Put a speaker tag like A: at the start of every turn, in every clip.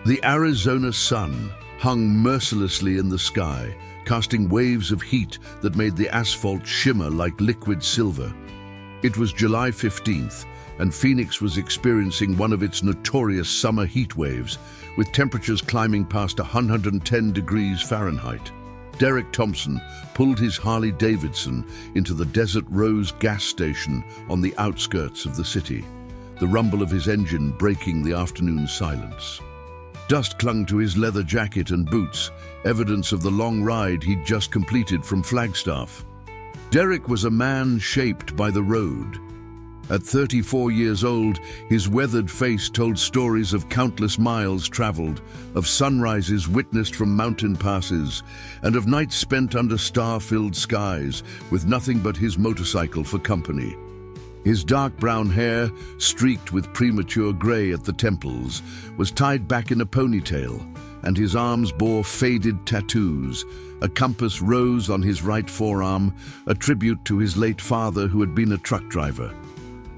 A: The Arizona sun hung mercilessly in the sky, casting waves of heat that made the asphalt shimmer like liquid silver. It was July 15th, and Phoenix was experiencing one of its notorious summer heat waves, with temperatures climbing past 110 degrees Fahrenheit. Derek Thompson pulled his Harley-Davidson into the Desert Rose gas station on the outskirts of the city, the rumble of his engine breaking the afternoon silence. Dust clung to his leather jacket and boots, evidence of the long ride he'd just completed from Flagstaff. Derek was a man shaped by the road. At 34 years old, his weathered face told stories of countless miles traveled, of sunrises witnessed from mountain passes, and of nights spent under star-filled skies with nothing but his motorcycle for company. His dark brown hair, streaked with premature gray at the temples, was tied back in a ponytail, and his arms bore faded tattoos. A compass rose on his right forearm, a tribute to his late father who had been a truck driver.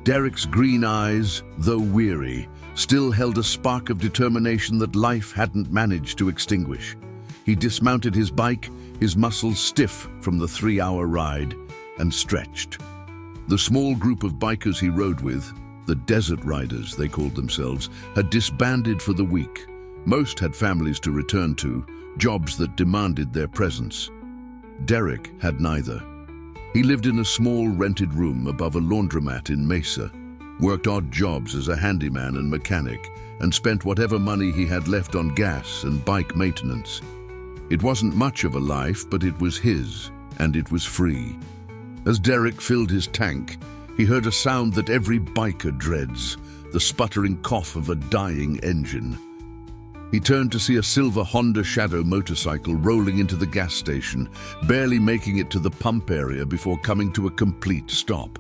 A: Derek's green eyes, though weary, still held a spark of determination that life hadn't managed to extinguish. He dismounted his bike, his muscles stiff from the 3-hour ride, and stretched. The small group of bikers he rode with, the Desert Riders they called themselves, had disbanded for the week. Most had families to return to, jobs that demanded their presence. Derek had neither. He lived in a small rented room above a laundromat in Mesa, worked odd jobs as a handyman and mechanic, and spent whatever money he had left on gas and bike maintenance. It wasn't much of a life, but it was his, and it was free. As Derek filled his tank, he heard a sound that every biker dreads, the sputtering cough of a dying engine. He turned to see a silver Honda Shadow motorcycle rolling into the gas station, barely making it to the pump area before coming to a complete stop.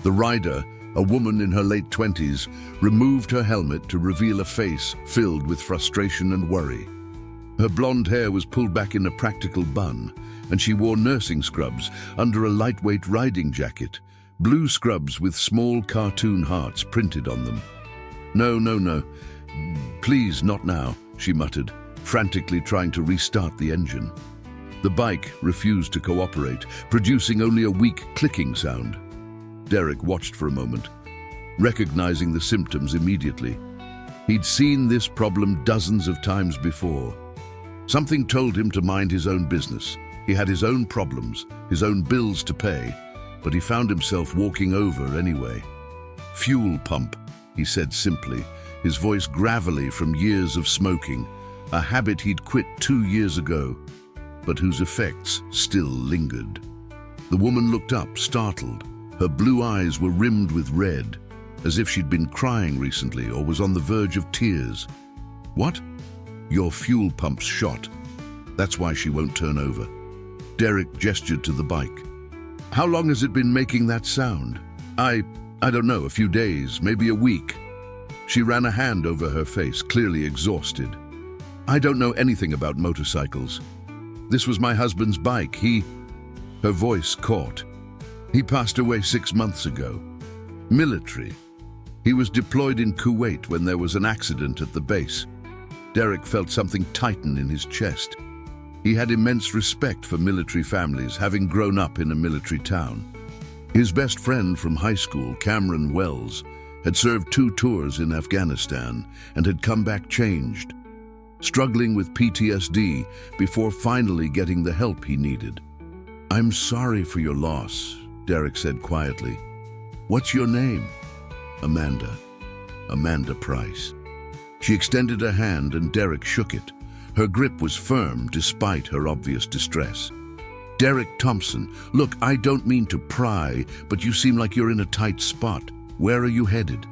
A: The rider, a woman in her late 20s, removed her helmet to reveal a face filled with frustration and worry. Her blonde hair was pulled back in a practical bun, and she wore nursing scrubs under a lightweight riding jacket, blue scrubs with small cartoon hearts printed on them. No. Please, not now, she muttered, frantically trying to restart the engine. The bike refused to cooperate, producing only a weak clicking sound. Derek watched for a moment, recognizing the symptoms immediately. He'd seen this problem dozens of times before. Something told him to mind his own business. He had his own problems, his own bills to pay, but he found himself walking over anyway. "Fuel pump," he said simply, his voice gravelly from years of smoking, a habit he'd quit 2 years ago, but whose effects still lingered. The woman looked up, startled. Her blue eyes were rimmed with red, as if she'd been crying recently or was on the verge of tears. "What?" "Your fuel pump's shot. That's why she won't turn over." Derek gestured to the bike. "How long has it been making that sound?" I don't know, a few days, maybe a week." She ran a hand over her face, clearly exhausted. "I don't know anything about motorcycles. This was my husband's bike. Her voice caught. "He passed away 6 months ago. Military. He was deployed in Kuwait when there was an accident at the base." Derek felt something tighten in his chest. He had immense respect for military families, having grown up in a military town. His best friend from high school, Cameron Wells, had served 2 tours in Afghanistan and had come back changed, struggling with PTSD before finally getting the help he needed. "I'm sorry for your loss," Derek said quietly. "What's your name?" "Amanda. Amanda Price." She extended a hand and Derek shook it. Her grip was firm despite her obvious distress. "Derek Thompson, look, I don't mean to pry, but you seem like you're in a tight spot. Where are you headed?"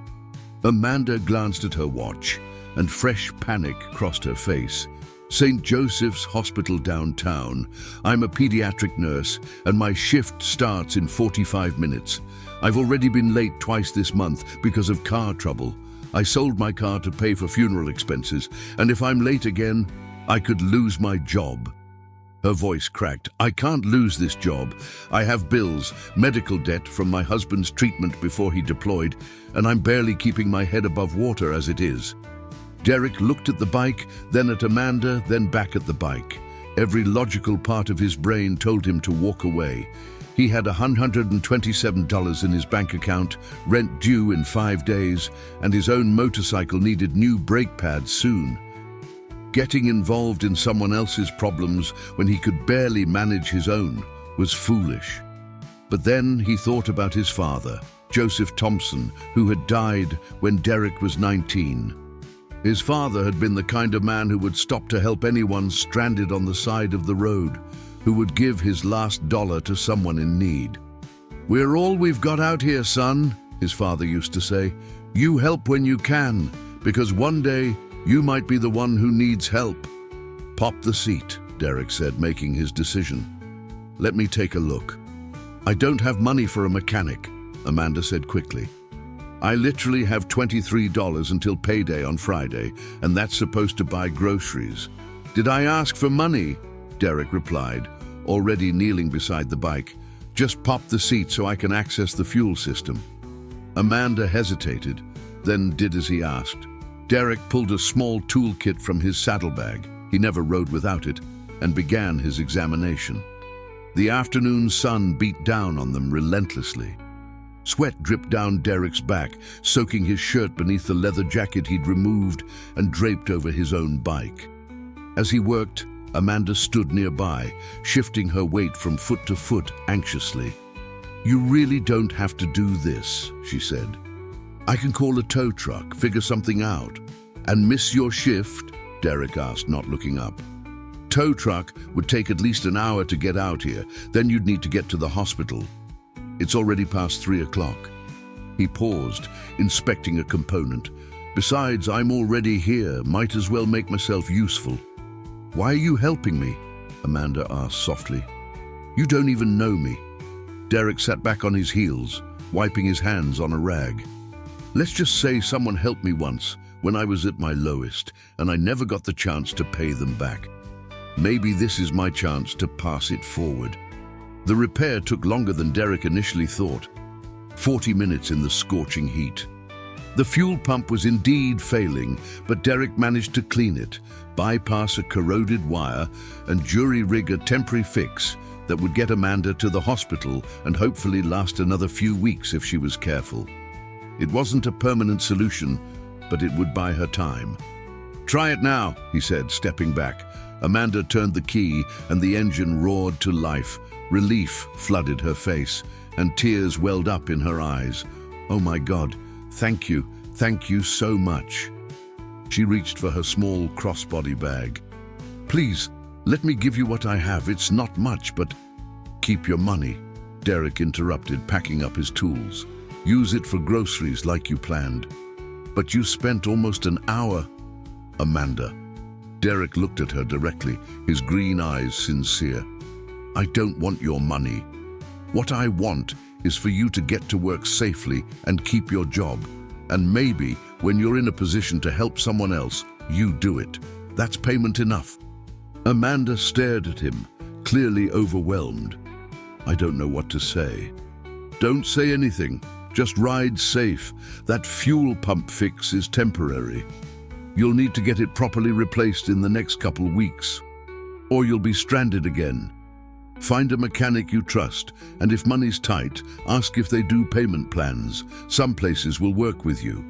A: Amanda glanced at her watch, and fresh panic crossed her face. "St. Joseph's Hospital downtown. I'm a pediatric nurse, and my shift starts in 45 minutes. I've already been late twice this month because of car trouble. I sold my car to pay for funeral expenses, and if I'm late again, I could lose my job." Her voice cracked. "I can't lose this job. I have bills, medical debt from my husband's treatment before he deployed, and I'm barely keeping my head above water as it is." Derek looked at the bike, then at Amanda, then back at the bike. Every logical part of his brain told him to walk away. He had $127 in his bank account, rent due in 5 days, and his own motorcycle needed new brake pads soon. Getting involved in someone else's problems when he could barely manage his own was foolish. But then he thought about his father, Joseph Thompson, who had died when Derek was 19. His father had been the kind of man who would stop to help anyone stranded on the side of the road, who would give his last dollar to someone in need. "We're all we've got out here, son," his father used to say. "You help when you can, because one day you might be the one who needs help." "Pop the seat," Derek said, making his decision. "Let me take a look." "I don't have money for a mechanic," Amanda said quickly. "I literally have $23 until payday on Friday, and that's supposed to buy groceries." "Did I ask for money?" Derek replied, already kneeling beside the bike. "Just pop the seat so I can access the fuel system." Amanda hesitated, then did as he asked. Derek pulled a small toolkit from his saddlebag, he never rode without it, and began his examination. The afternoon sun beat down on them relentlessly. Sweat dripped down Derek's back, soaking his shirt beneath the leather jacket he'd removed and draped over his own bike. As he worked, Amanda stood nearby, shifting her weight from foot to foot anxiously. "You really don't have to do this," she said. "I can call a tow truck, figure something out." "And miss your shift?" Derek asked, not looking up. "Tow truck would take at least an hour to get out here, then you'd need to get to the hospital. It's already past 3 o'clock. He paused, inspecting a component. "Besides, I'm already here, might as well make myself useful." "Why are you helping me?" Amanda asked softly. "You don't even know me." Derek sat back on his heels, wiping his hands on a rag. "Let's just say someone helped me once, when I was at my lowest, and I never got the chance to pay them back. Maybe this is my chance to pass it forward." The repair took longer than Derek initially thought. 40 minutes in the scorching heat. The fuel pump was indeed failing, but Derek managed to clean it, bypass a corroded wire, and jury-rig a temporary fix that would get Amanda to the hospital and hopefully last another few weeks if she was careful. It wasn't a permanent solution, but it would buy her time. "Try it now," he said, stepping back. Amanda turned the key and the engine roared to life. Relief flooded her face, and tears welled up in her eyes. "Oh my God, thank you so much." She reached for her small crossbody bag. "Please, let me give you what I have. It's not much, but..." "Keep your money," Derek interrupted, packing up his tools. "Use it for groceries like you planned." "But you spent almost an hour..." "Amanda." Derek looked at her directly, his green eyes sincere. "I don't want your money. What I want is for you to get to work safely and keep your job. And maybe, when you're in a position to help someone else, you do it. That's payment enough." Amanda stared at him, clearly overwhelmed. "I don't know what to say." "Don't say anything. Just ride safe. That fuel pump fix is temporary. You'll need to get it properly replaced in the next couple weeks, or you'll be stranded again. Find a mechanic you trust, and if money's tight, ask if they do payment plans. Some places will work with you."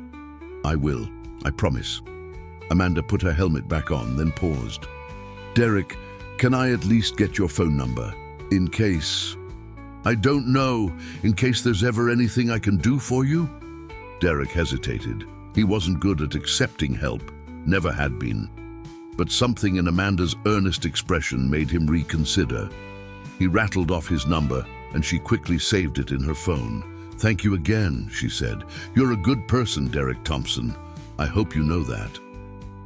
A: "I will, I promise." Amanda put her helmet back on, then paused. "Derek, can I at least get your phone number? In case..." "I don't know. In case there's ever anything I can do for you?" Derek hesitated. He wasn't good at accepting help, never had been. But something in Amanda's earnest expression made him reconsider. He rattled off his number, and she quickly saved it in her phone. "Thank you again," she said. "You're a good person, Derek Thompson. I hope you know that."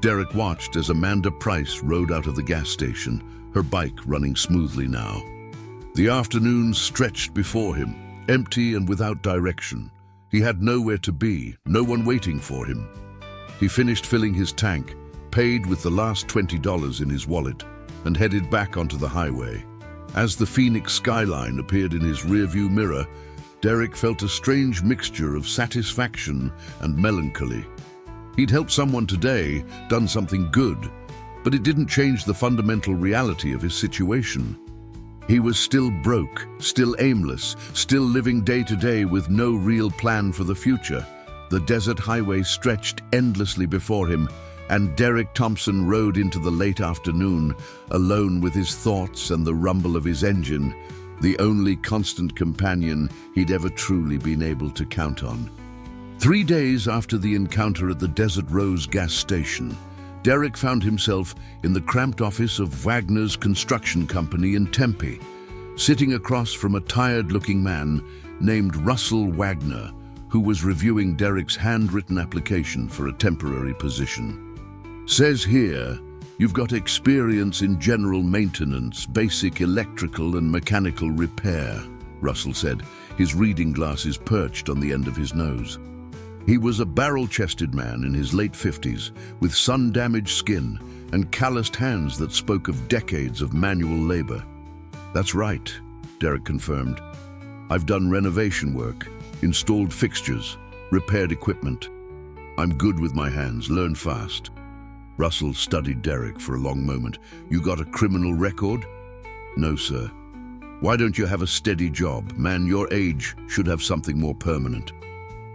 A: Derek watched as Amanda Price rode out of the gas station, her bike running smoothly now. The afternoon stretched before him, empty and without direction. He had nowhere to be, no one waiting for him. He finished filling his tank, paid with the last $20 in his wallet, and headed back onto the highway. As the Phoenix skyline appeared in his rearview mirror, Derek felt a strange mixture of satisfaction and melancholy. He'd helped someone today, done something good, but it didn't change the fundamental reality of his situation. He was still broke, still aimless, still living day to day with no real plan for the future. The desert highway stretched endlessly before him, and Derek Thompson rode into the late afternoon, alone with his thoughts and the rumble of his engine, the only constant companion he'd ever truly been able to count on. 3 days after the encounter at the Desert Rose gas station, Derek found himself in the cramped office of Wagner's construction company in Tempe, sitting across from a tired-looking man named Russell Wagner, who was reviewing Derek's handwritten application for a temporary position. "Says here, you've got experience in general maintenance, basic electrical and mechanical repair," Russell said, his reading glasses perched on the end of his nose. He was a barrel-chested man in his late 50s, with sun-damaged skin and calloused hands that spoke of decades of manual labor. "That's right," Derek confirmed. "I've done renovation work, installed fixtures, repaired equipment. I'm good with my hands, learn fast." Russell studied Derek for a long moment. "You got a criminal record?" "No, sir." "Why don't you have a steady job? Man your age should have something more permanent."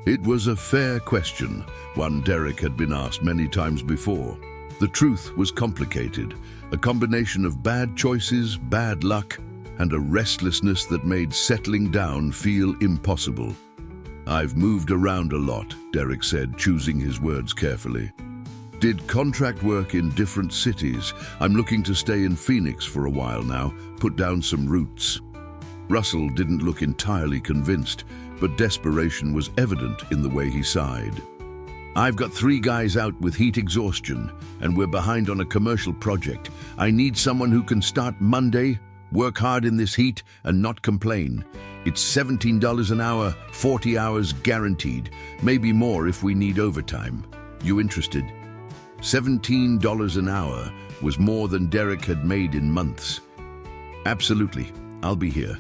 A: It was a fair question, one Derek had been asked many times before. The truth was complicated, a combination of bad choices, bad luck, and a restlessness that made settling down feel impossible. "I've moved around a lot," Derek said, choosing his words carefully. "Did contract work in different cities. I'm looking to stay in Phoenix for a while now, put down some roots." Russell didn't look entirely convinced, but desperation was evident in the way he sighed. "I've got 3 guys out with heat exhaustion, and we're behind on a commercial project. I need someone who can start Monday, work hard in this heat, and not complain. It's $17 an hour, 40 hours guaranteed, maybe more if we need overtime. You interested?" $17 an hour was more than Derek had made in months. "Absolutely, I'll be here.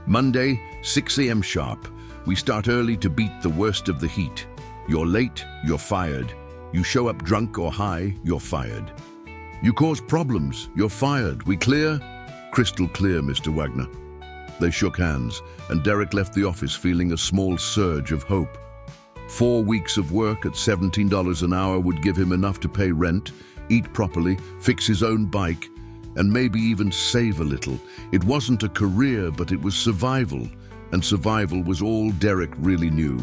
A: Monday, 6 a.m. sharp. We start early to beat the worst of the heat. You're late, you're fired. You show up drunk or high, you're fired. You cause problems, you're fired. We clear?" "Crystal clear, Mr. Wagner." They shook hands, and Derek left the office feeling a small surge of hope. 4 weeks of work at $17 an hour would give him enough to pay rent, eat properly, fix his own bike, and maybe even save a little. It wasn't a career, but it was survival, and survival was all Derek really knew.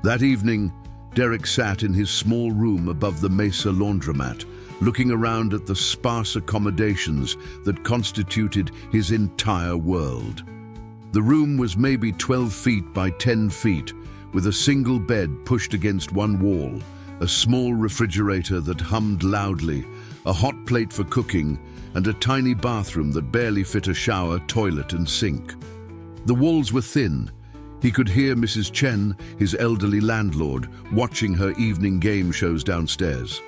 A: That evening, Derek sat in his small room above the Mesa laundromat, looking around at the sparse accommodations that constituted his entire world. The room was maybe 12 feet by 10 feet, with a single bed pushed against one wall, a small refrigerator that hummed loudly, a hot plate for cooking, and a tiny bathroom that barely fit a shower, toilet, and sink. The walls were thin. He could hear Mrs. Chen, his elderly landlord, watching her evening game shows downstairs.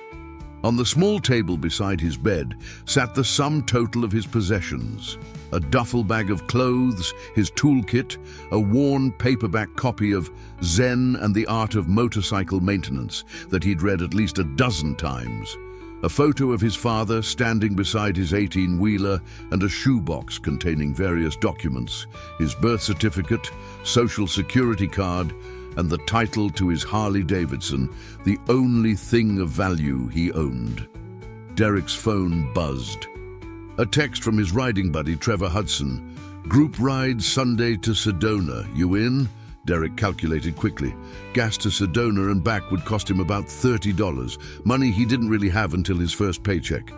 A: On the small table beside his bed sat the sum total of his possessions: a duffel bag of clothes, his toolkit, a worn paperback copy of Zen and the Art of Motorcycle Maintenance that he'd read at least a dozen times, a photo of his father standing beside his 18-wheeler, and a shoebox containing various documents, his birth certificate, social security card, and the title to his Harley-Davidson, the only thing of value he owned. Derek's phone buzzed. A text from his riding buddy, Trevor Hudson. "Group ride Sunday to Sedona. You in?" Derek calculated quickly. Gas to Sedona and back would cost him about $30, money he didn't really have until his first paycheck.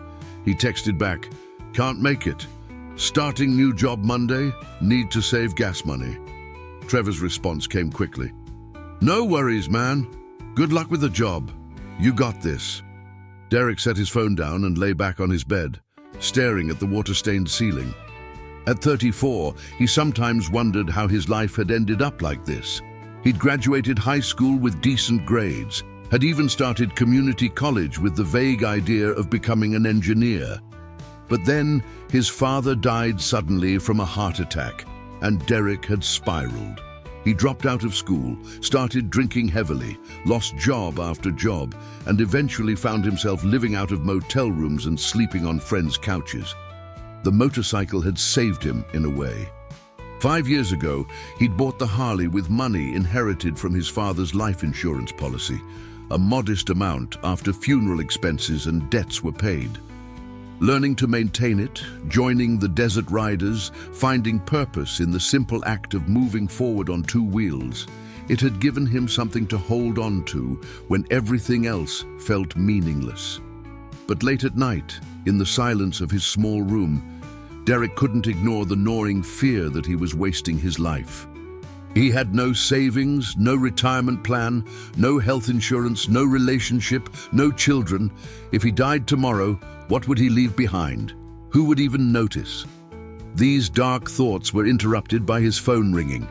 A: He texted back, "Can't make it. Starting new job Monday. Need to save gas money." Trevor's response came quickly. "No worries, man. Good luck with the job. You got this." Derek set his phone down and lay back on his bed, staring at the water-stained ceiling. At 34, he sometimes wondered how his life had ended up like this. He'd graduated high school with decent grades, had even started community college with the vague idea of becoming an engineer. But then his father died suddenly from a heart attack, and Derek had spiraled. He dropped out of school, started drinking heavily, lost job after job, and eventually found himself living out of motel rooms and sleeping on friends' couches. The motorcycle had saved him in a way. 5 years ago, he'd bought the Harley with money inherited from his father's life insurance policy, a modest amount after funeral expenses and debts were paid. Learning to maintain it, joining the desert riders, finding purpose in the simple act of moving forward on 2 wheels, it had given him something to hold on to when everything else felt meaningless. But late at night, in the silence of his small room, Derek couldn't ignore the gnawing fear that he was wasting his life. He had no savings, no retirement plan, no health insurance, no relationship, no children. If he died tomorrow, what would he leave behind? Who would even notice? These dark thoughts were interrupted by his phone ringing.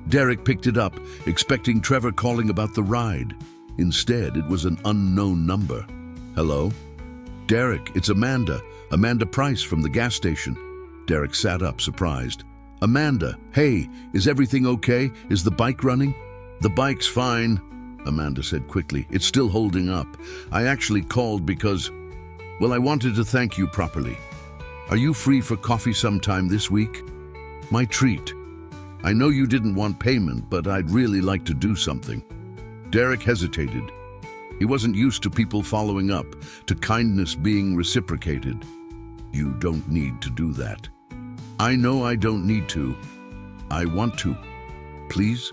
A: Derek picked it up, expecting Trevor calling about the ride. Instead, it was an unknown number. Hello? Derek, it's Amanda. Amanda Price from the gas station. Derek sat up, surprised. Amanda, hey, is everything okay? Is the bike running? The bike's fine, Amanda said quickly. It's still holding up. I actually called because, well, I wanted to thank you properly. Are you free for coffee sometime this week? My treat. I know you didn't want payment, but I'd really like to do something. Derek hesitated. He wasn't used to people following up, to kindness being reciprocated. You don't need to do that. I know I don't need to. I want to. Please?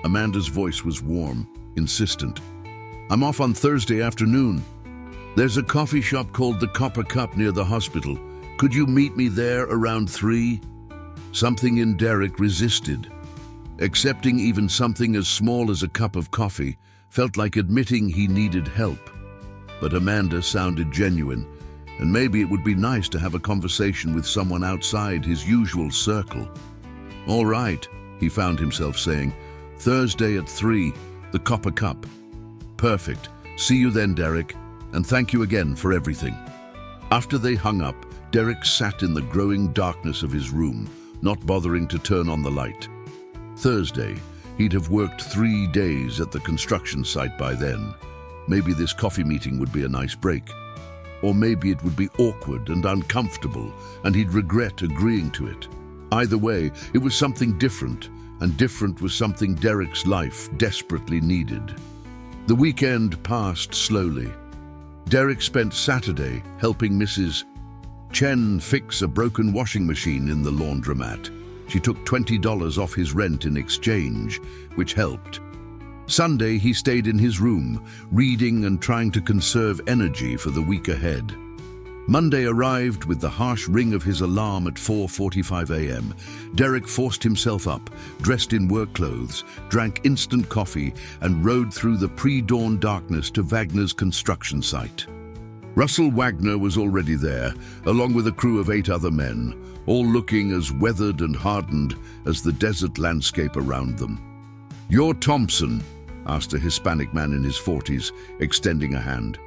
A: Amanda's voice was warm, insistent. I'm off on Thursday afternoon. There's a coffee shop called the Copper Cup near the hospital. Could you meet me there around 3? Something in Derek resisted. Accepting even something as small as a cup of coffee felt like admitting he needed help. But Amanda sounded genuine, and maybe it would be nice to have a conversation with someone outside his usual circle. All right, he found himself saying. Thursday at 3, the Copper Cup. Perfect. See you then, Derek, and thank you again for everything. After they hung up, Derek sat in the growing darkness of his room, not bothering to turn on the light. Thursday, he'd have worked 3 days at the construction site by then. Maybe this coffee meeting would be a nice break. Or maybe it would be awkward and uncomfortable, and he'd regret agreeing to it. Either way, it was something different, and different was something Derek's life desperately needed. The weekend passed slowly. Derek spent Saturday helping Mrs. Chen fix a broken washing machine in the laundromat. She took $20 off his rent in exchange, which helped. Sunday, he stayed in his room, reading and trying to conserve energy for the week ahead. Monday arrived with the harsh ring of his alarm at 4:45 a.m. Derek forced himself up, dressed in work clothes, drank instant coffee, and rode through the pre-dawn darkness to Wagner's construction site. Russell Wagner was already there, along with a crew of 8 other men, all looking as weathered and hardened as the desert landscape around them. "You're Thompson?" asked a Hispanic man in his 40s, extending a hand.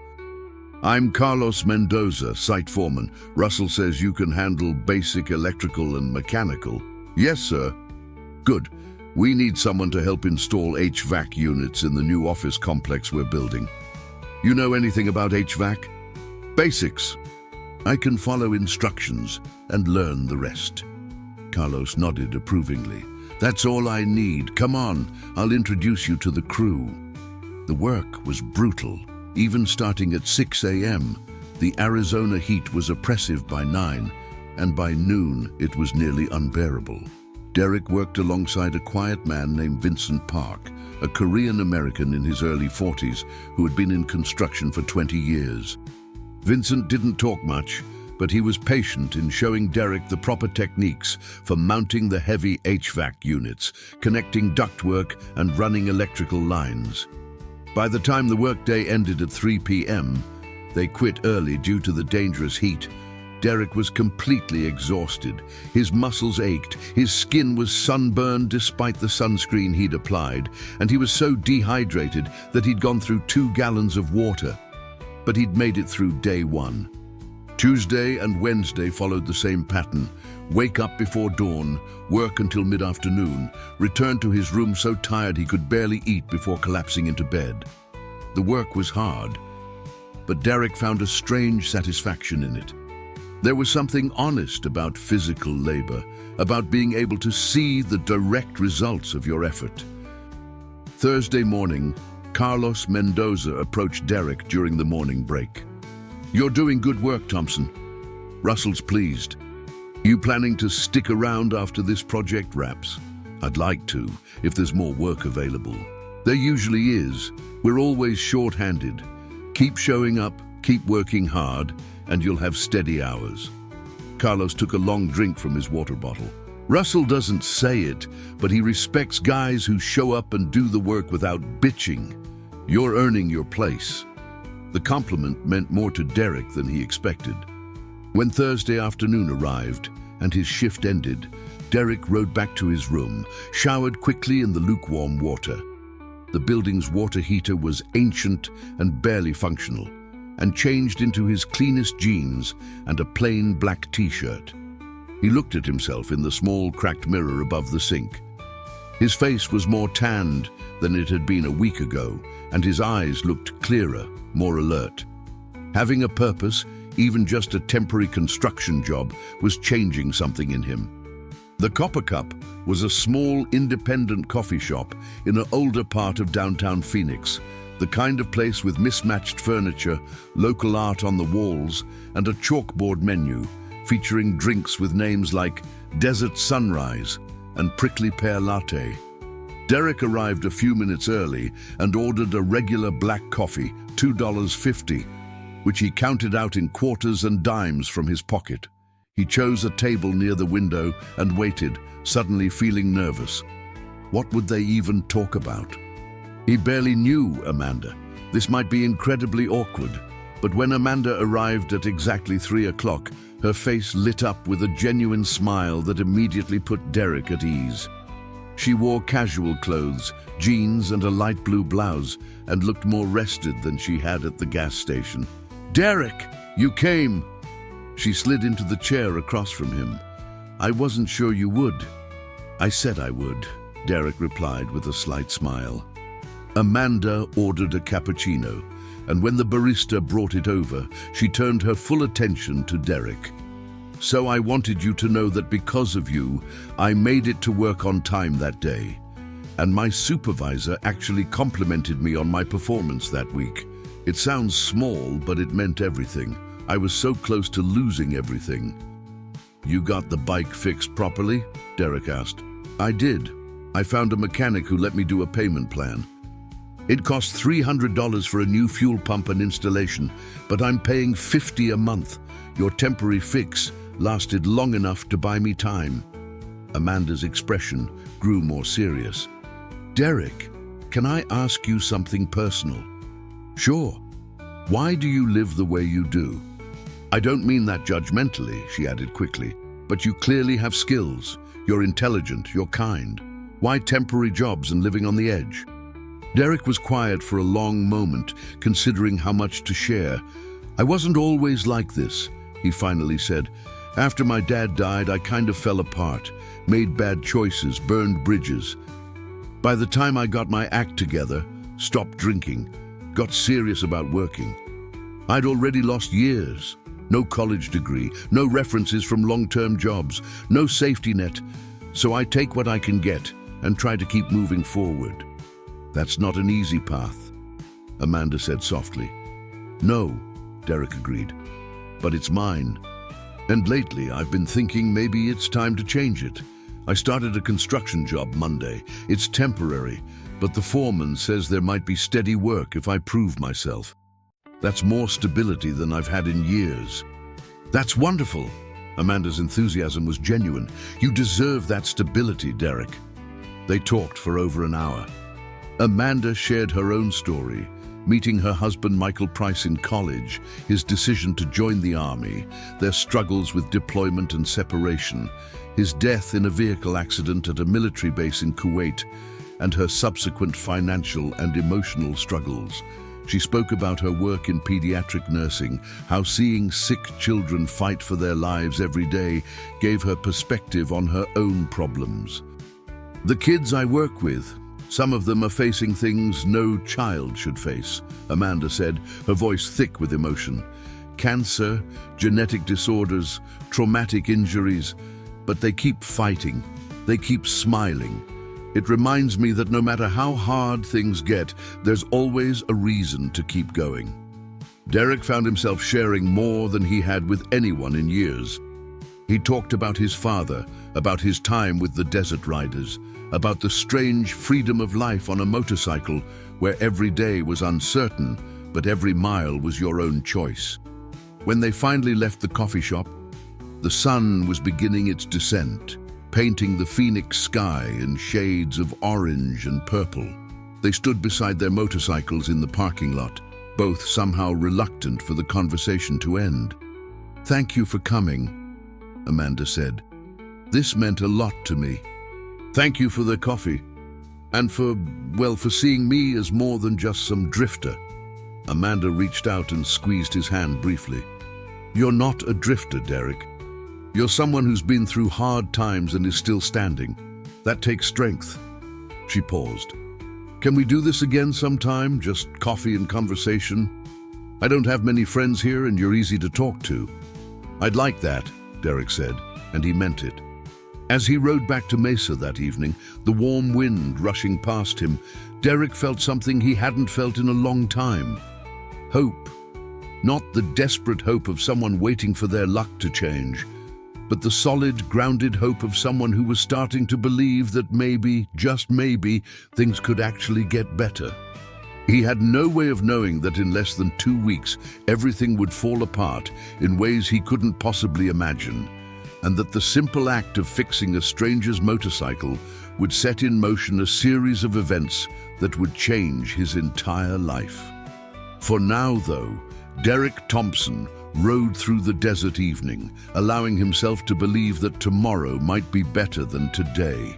A: "I'm Carlos Mendoza, site foreman. Russell says you can handle basic electrical and mechanical." "Yes, sir." "Good. We need someone to help install HVAC units in the new office complex we're building." "You know anything about HVAC?" "Basics. I can follow instructions and learn the rest." Carlos nodded approvingly. "That's all I need. Come on, I'll introduce you to the crew." The work was brutal, even starting at 6 a.m. The Arizona heat was oppressive by 9, and by noon it was nearly unbearable. Derek worked alongside a quiet man named Vincent Park, a Korean-American in his early 40s who had been in construction for 20 years. Vincent didn't talk much, but he was patient in showing Derek the proper techniques for mounting the heavy HVAC units, connecting ductwork and running electrical lines. By the time the workday ended at 3 p.m., they quit early due to the dangerous heat. Derek was completely exhausted. His muscles ached, his skin was sunburned despite the sunscreen he'd applied, and he was so dehydrated that he'd gone through 2 gallons of water. But he'd made it through day 1. Tuesday and Wednesday followed the same pattern. Wake up before dawn, work until mid-afternoon, return to his room so tired he could barely eat before collapsing into bed. The work was hard, but Derek found a strange satisfaction in it. There was something honest about physical labor, about being able to see the direct results of your effort. Thursday morning, Carlos Mendoza approached Derek during the morning break. "You're doing good work, Thompson." Russell's pleased. "You planning to stick around after this project wraps?" "I'd like to, if there's more work available." "There usually is. We're always short-handed. Keep showing up, keep working hard, and you'll have steady hours." Carlos took a long drink from his water bottle. Russell doesn't say it, but he respects guys who show up and do the work without bitching. "You're earning your place." The compliment meant more to Derek than he expected. When Thursday afternoon arrived and his shift ended, Derek rode back to his room, showered quickly in the lukewarm water. The building's water heater was ancient and barely functional, and changed into his cleanest jeans and a plain black t-shirt. He looked at himself in the small cracked mirror above the sink. His face was more tanned than it had been a week ago, and his eyes looked clearer, more alert. Having a purpose, even just a temporary construction job, was changing something in him. The Copper Cup was a small, independent coffee shop in an older part of downtown Phoenix, the kind of place with mismatched furniture, local art on the walls, and a chalkboard menu featuring drinks with names like Desert Sunrise and Prickly Pear Latte. Derek arrived a few minutes early and ordered a regular black coffee, $2.50, which he counted out in quarters and dimes from his pocket. He chose a table near the window and waited, suddenly feeling nervous. What would they even talk about? He barely knew Amanda. This might be incredibly awkward, but when Amanda arrived at exactly 3 o'clock, her face lit up with a genuine smile that immediately put Derek at ease. She wore casual clothes, jeans and a light blue blouse, and looked more rested than she had at the gas station. "Derek, you came!" She slid into the chair across from him. "I wasn't sure you would." "I said I would," Derek replied with a slight smile. Amanda ordered a cappuccino, and when the barista brought it over, she turned her full attention to Derek. "So I wanted you to know that because of you, I made it to work on time that day. And my supervisor actually complimented me on my performance that week. It sounds small, but it meant everything. I was so close to losing everything." "You got the bike fixed properly?" Derek asked. "I did. I found a mechanic who let me do a payment plan. It cost $300 for a new fuel pump and installation, but I'm paying $50 a month. Your temporary fix lasted long enough to buy me time." Amanda's expression grew more serious. "Derek, can I ask you something personal?" "Sure. Why do you live the way you do?" "I don't mean that judgmentally," she added quickly, "but you clearly have skills. You're intelligent, you're kind. Why temporary jobs and living on the edge?" Derek was quiet for a long moment, considering how much to share. "I wasn't always like this," he finally said. "After my dad died, I kind of fell apart, made bad choices, burned bridges. By the time I got my act together, stopped drinking, got serious about working, I'd already lost years. No college degree, no references from long-term jobs, no safety net. So I take what I can get and try to keep moving forward." "That's not an easy path," Amanda said softly. "No," Derek agreed, "but it's mine. And lately I've been thinking maybe it's time to change it. I started a construction job Monday. It's temporary, but the foreman says there might be steady work if I prove myself. That's more stability than I've had in years." "That's wonderful." Amanda's enthusiasm was genuine. "You deserve that stability, Derek." They talked for over an hour. Amanda shared her own story, meeting her husband Michael Price in college, his decision to join the army, their struggles with deployment and separation, his death in a vehicle accident at a military base in Kuwait, and her subsequent financial and emotional struggles. She spoke about her work in pediatric nursing, how seeing sick children fight for their lives every day gave her perspective on her own problems. "The kids I work with, some of them are facing things no child should face," Amanda said, her voice thick with emotion. "Cancer, genetic disorders, traumatic injuries, but they keep fighting, they keep smiling. It reminds me that no matter how hard things get, there's always a reason to keep going." Derek found himself sharing more than he had with anyone in years. He talked about his father, about his time with the desert riders, about the strange freedom of life on a motorcycle where every day was uncertain, but every mile was your own choice. When they finally left the coffee shop, the sun was beginning its descent, painting the Phoenix sky in shades of orange and purple. They stood beside their motorcycles in the parking lot, both somehow reluctant for the conversation to end. "Thank you for coming," Amanda said. "This meant a lot to me. Thank you for the coffee, and for seeing me as more than just some drifter." Amanda reached out and squeezed his hand briefly. "You're not a drifter, Derek. You're someone who's been through hard times and is still standing. That takes strength." She paused. "Can we do this again sometime? Just coffee and conversation? I don't have many friends here and you're easy to talk to." "I'd like that," Derek said, and he meant it. As he rode back to Mesa that evening, the warm wind rushing past him, Derek felt something he hadn't felt in a long time. Hope. Not the desperate hope of someone waiting for their luck to change, but the solid, grounded hope of someone who was starting to believe that maybe, just maybe, things could actually get better. He had no way of knowing that in less than 2 weeks, everything would fall apart in ways he couldn't possibly imagine, and that the simple act of fixing a stranger's motorcycle would set in motion a series of events that would change his entire life. For now, though, Derek Thompson rode through the desert evening, allowing himself to believe that tomorrow might be better than today.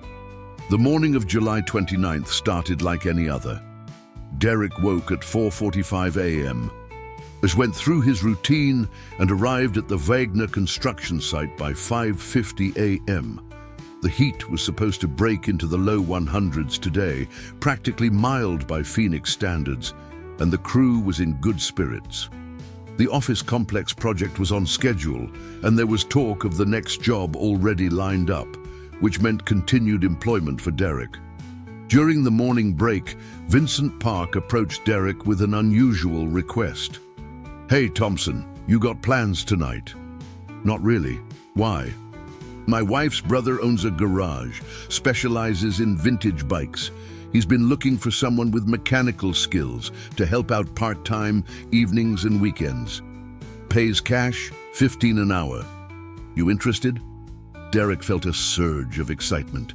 A: The morning of July 29th started like any other. Derek woke at 4:45 a.m., went through his routine and arrived at the Wagner construction site by 5:50 a.m. The heat was supposed to break into the low 100s today, practically mild by Phoenix standards, and the crew was in good spirits. The office complex project was on schedule, and there was talk of the next job already lined up, which meant continued employment for Derek. During the morning break, Vincent Park approached Derek with an unusual request. "Hey, Thompson, you got plans tonight?" "Not really. Why?" "My wife's brother owns a garage, specializes in vintage bikes. He's been looking for someone with mechanical skills to help out part-time, evenings and weekends. Pays cash, $15 an hour. You interested?" Derek felt a surge of excitement.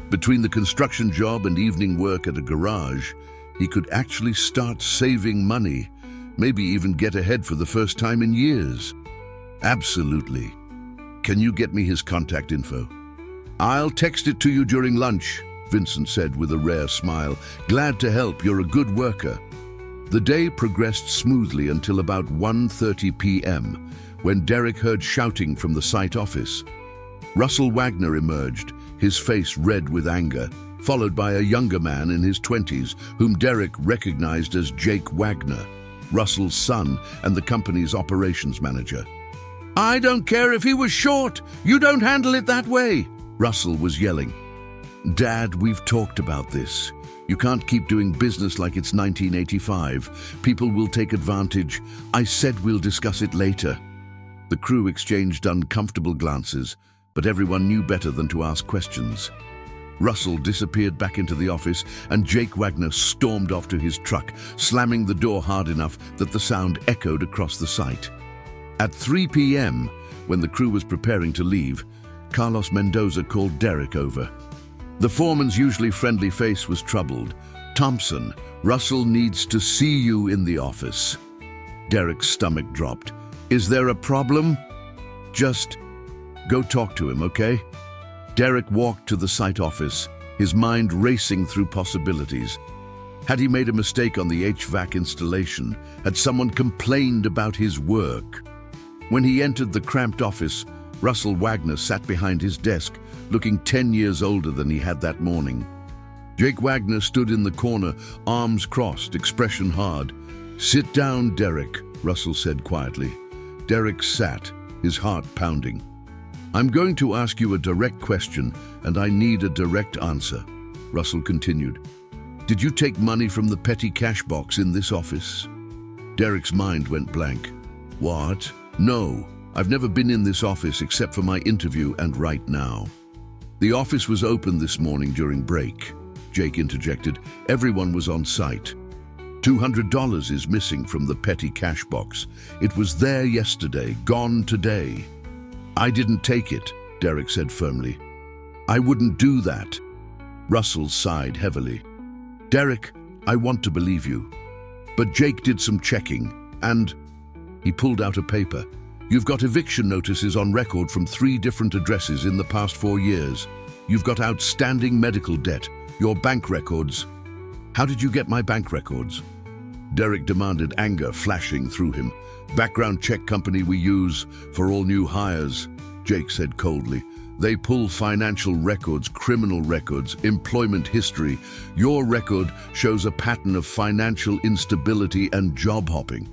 A: Between the construction job and evening work at a garage, he could actually start saving money, maybe even get ahead for the first time in years. "Absolutely. Can you get me his contact info?" "I'll text it to you during lunch," Vincent said with a rare smile. "Glad to help, you're a good worker." The day progressed smoothly until about 1:30 p.m., when Derek heard shouting from the site office. Russell Wagner emerged, his face red with anger, followed by a younger man in his 20s whom Derek recognized as Jake Wagner, Russell's son and the company's operations manager. "I don't care if he was short! You don't handle it that way!" Russell was yelling. "Dad, we've talked about this. You can't keep doing business like it's 1985. People will take advantage. I said we'll discuss it later." The crew exchanged uncomfortable glances, but everyone knew better than to ask questions. Russell disappeared back into the office, and Jake Wagner stormed off to his truck, slamming the door hard enough that the sound echoed across the site. At 3 p.m., when the crew was preparing to leave, Carlos Mendoza called Derek over. The foreman's usually friendly face was troubled. "Thompson, Russell needs to see you in the office." Derek's stomach dropped. "Is there a problem?" "Just go talk to him, okay?" Derek walked to the site office, his mind racing through possibilities. Had he made a mistake on the HVAC installation? Had someone complained about his work? When he entered the cramped office, Russell Wagner sat behind his desk, looking 10 years older than he had that morning. Jake Wagner stood in the corner, arms crossed, expression hard. "Sit down, Derek," Russell said quietly. Derek sat, his heart pounding. "I'm going to ask you a direct question, and I need a direct answer," Russell continued. "Did you take money from the petty cash box in this office?" Derek's mind went blank. "What? No, I've never been in this office except for my interview and right now." "The office was open this morning during break," Jake interjected. "Everyone was on site. $200 is missing from the petty cash box. It was there yesterday, gone today." "I didn't take it," Derek said firmly. "I wouldn't do that." Russell sighed heavily. "Derek, I want to believe you." But Jake did some checking, and he pulled out a paper. "You've got eviction notices on record from 3 different addresses in the past 4 years. You've got outstanding medical debt, your bank records." "How did you get my bank records?" Derek demanded, anger flashing through him. "Background check company we use for all new hires," Jake said coldly. "They pull financial records, criminal records, employment history. Your record shows a pattern of financial instability and job hopping.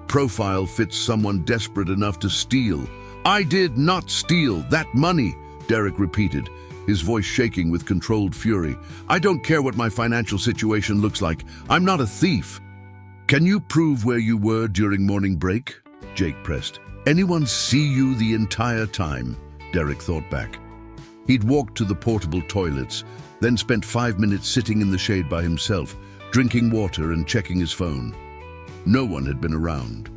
A: Profile fits someone desperate enough to steal." "I did not steal that money," Derek repeated, his voice shaking with controlled fury. "I don't care what my financial situation looks like. I'm not a thief." "Can you prove where you were during morning break?" Jake pressed. "Anyone see you the entire time?" Derek thought back. He'd walked to the portable toilets, then spent 5 minutes sitting in the shade by himself, drinking water and checking his phone. No one had been around.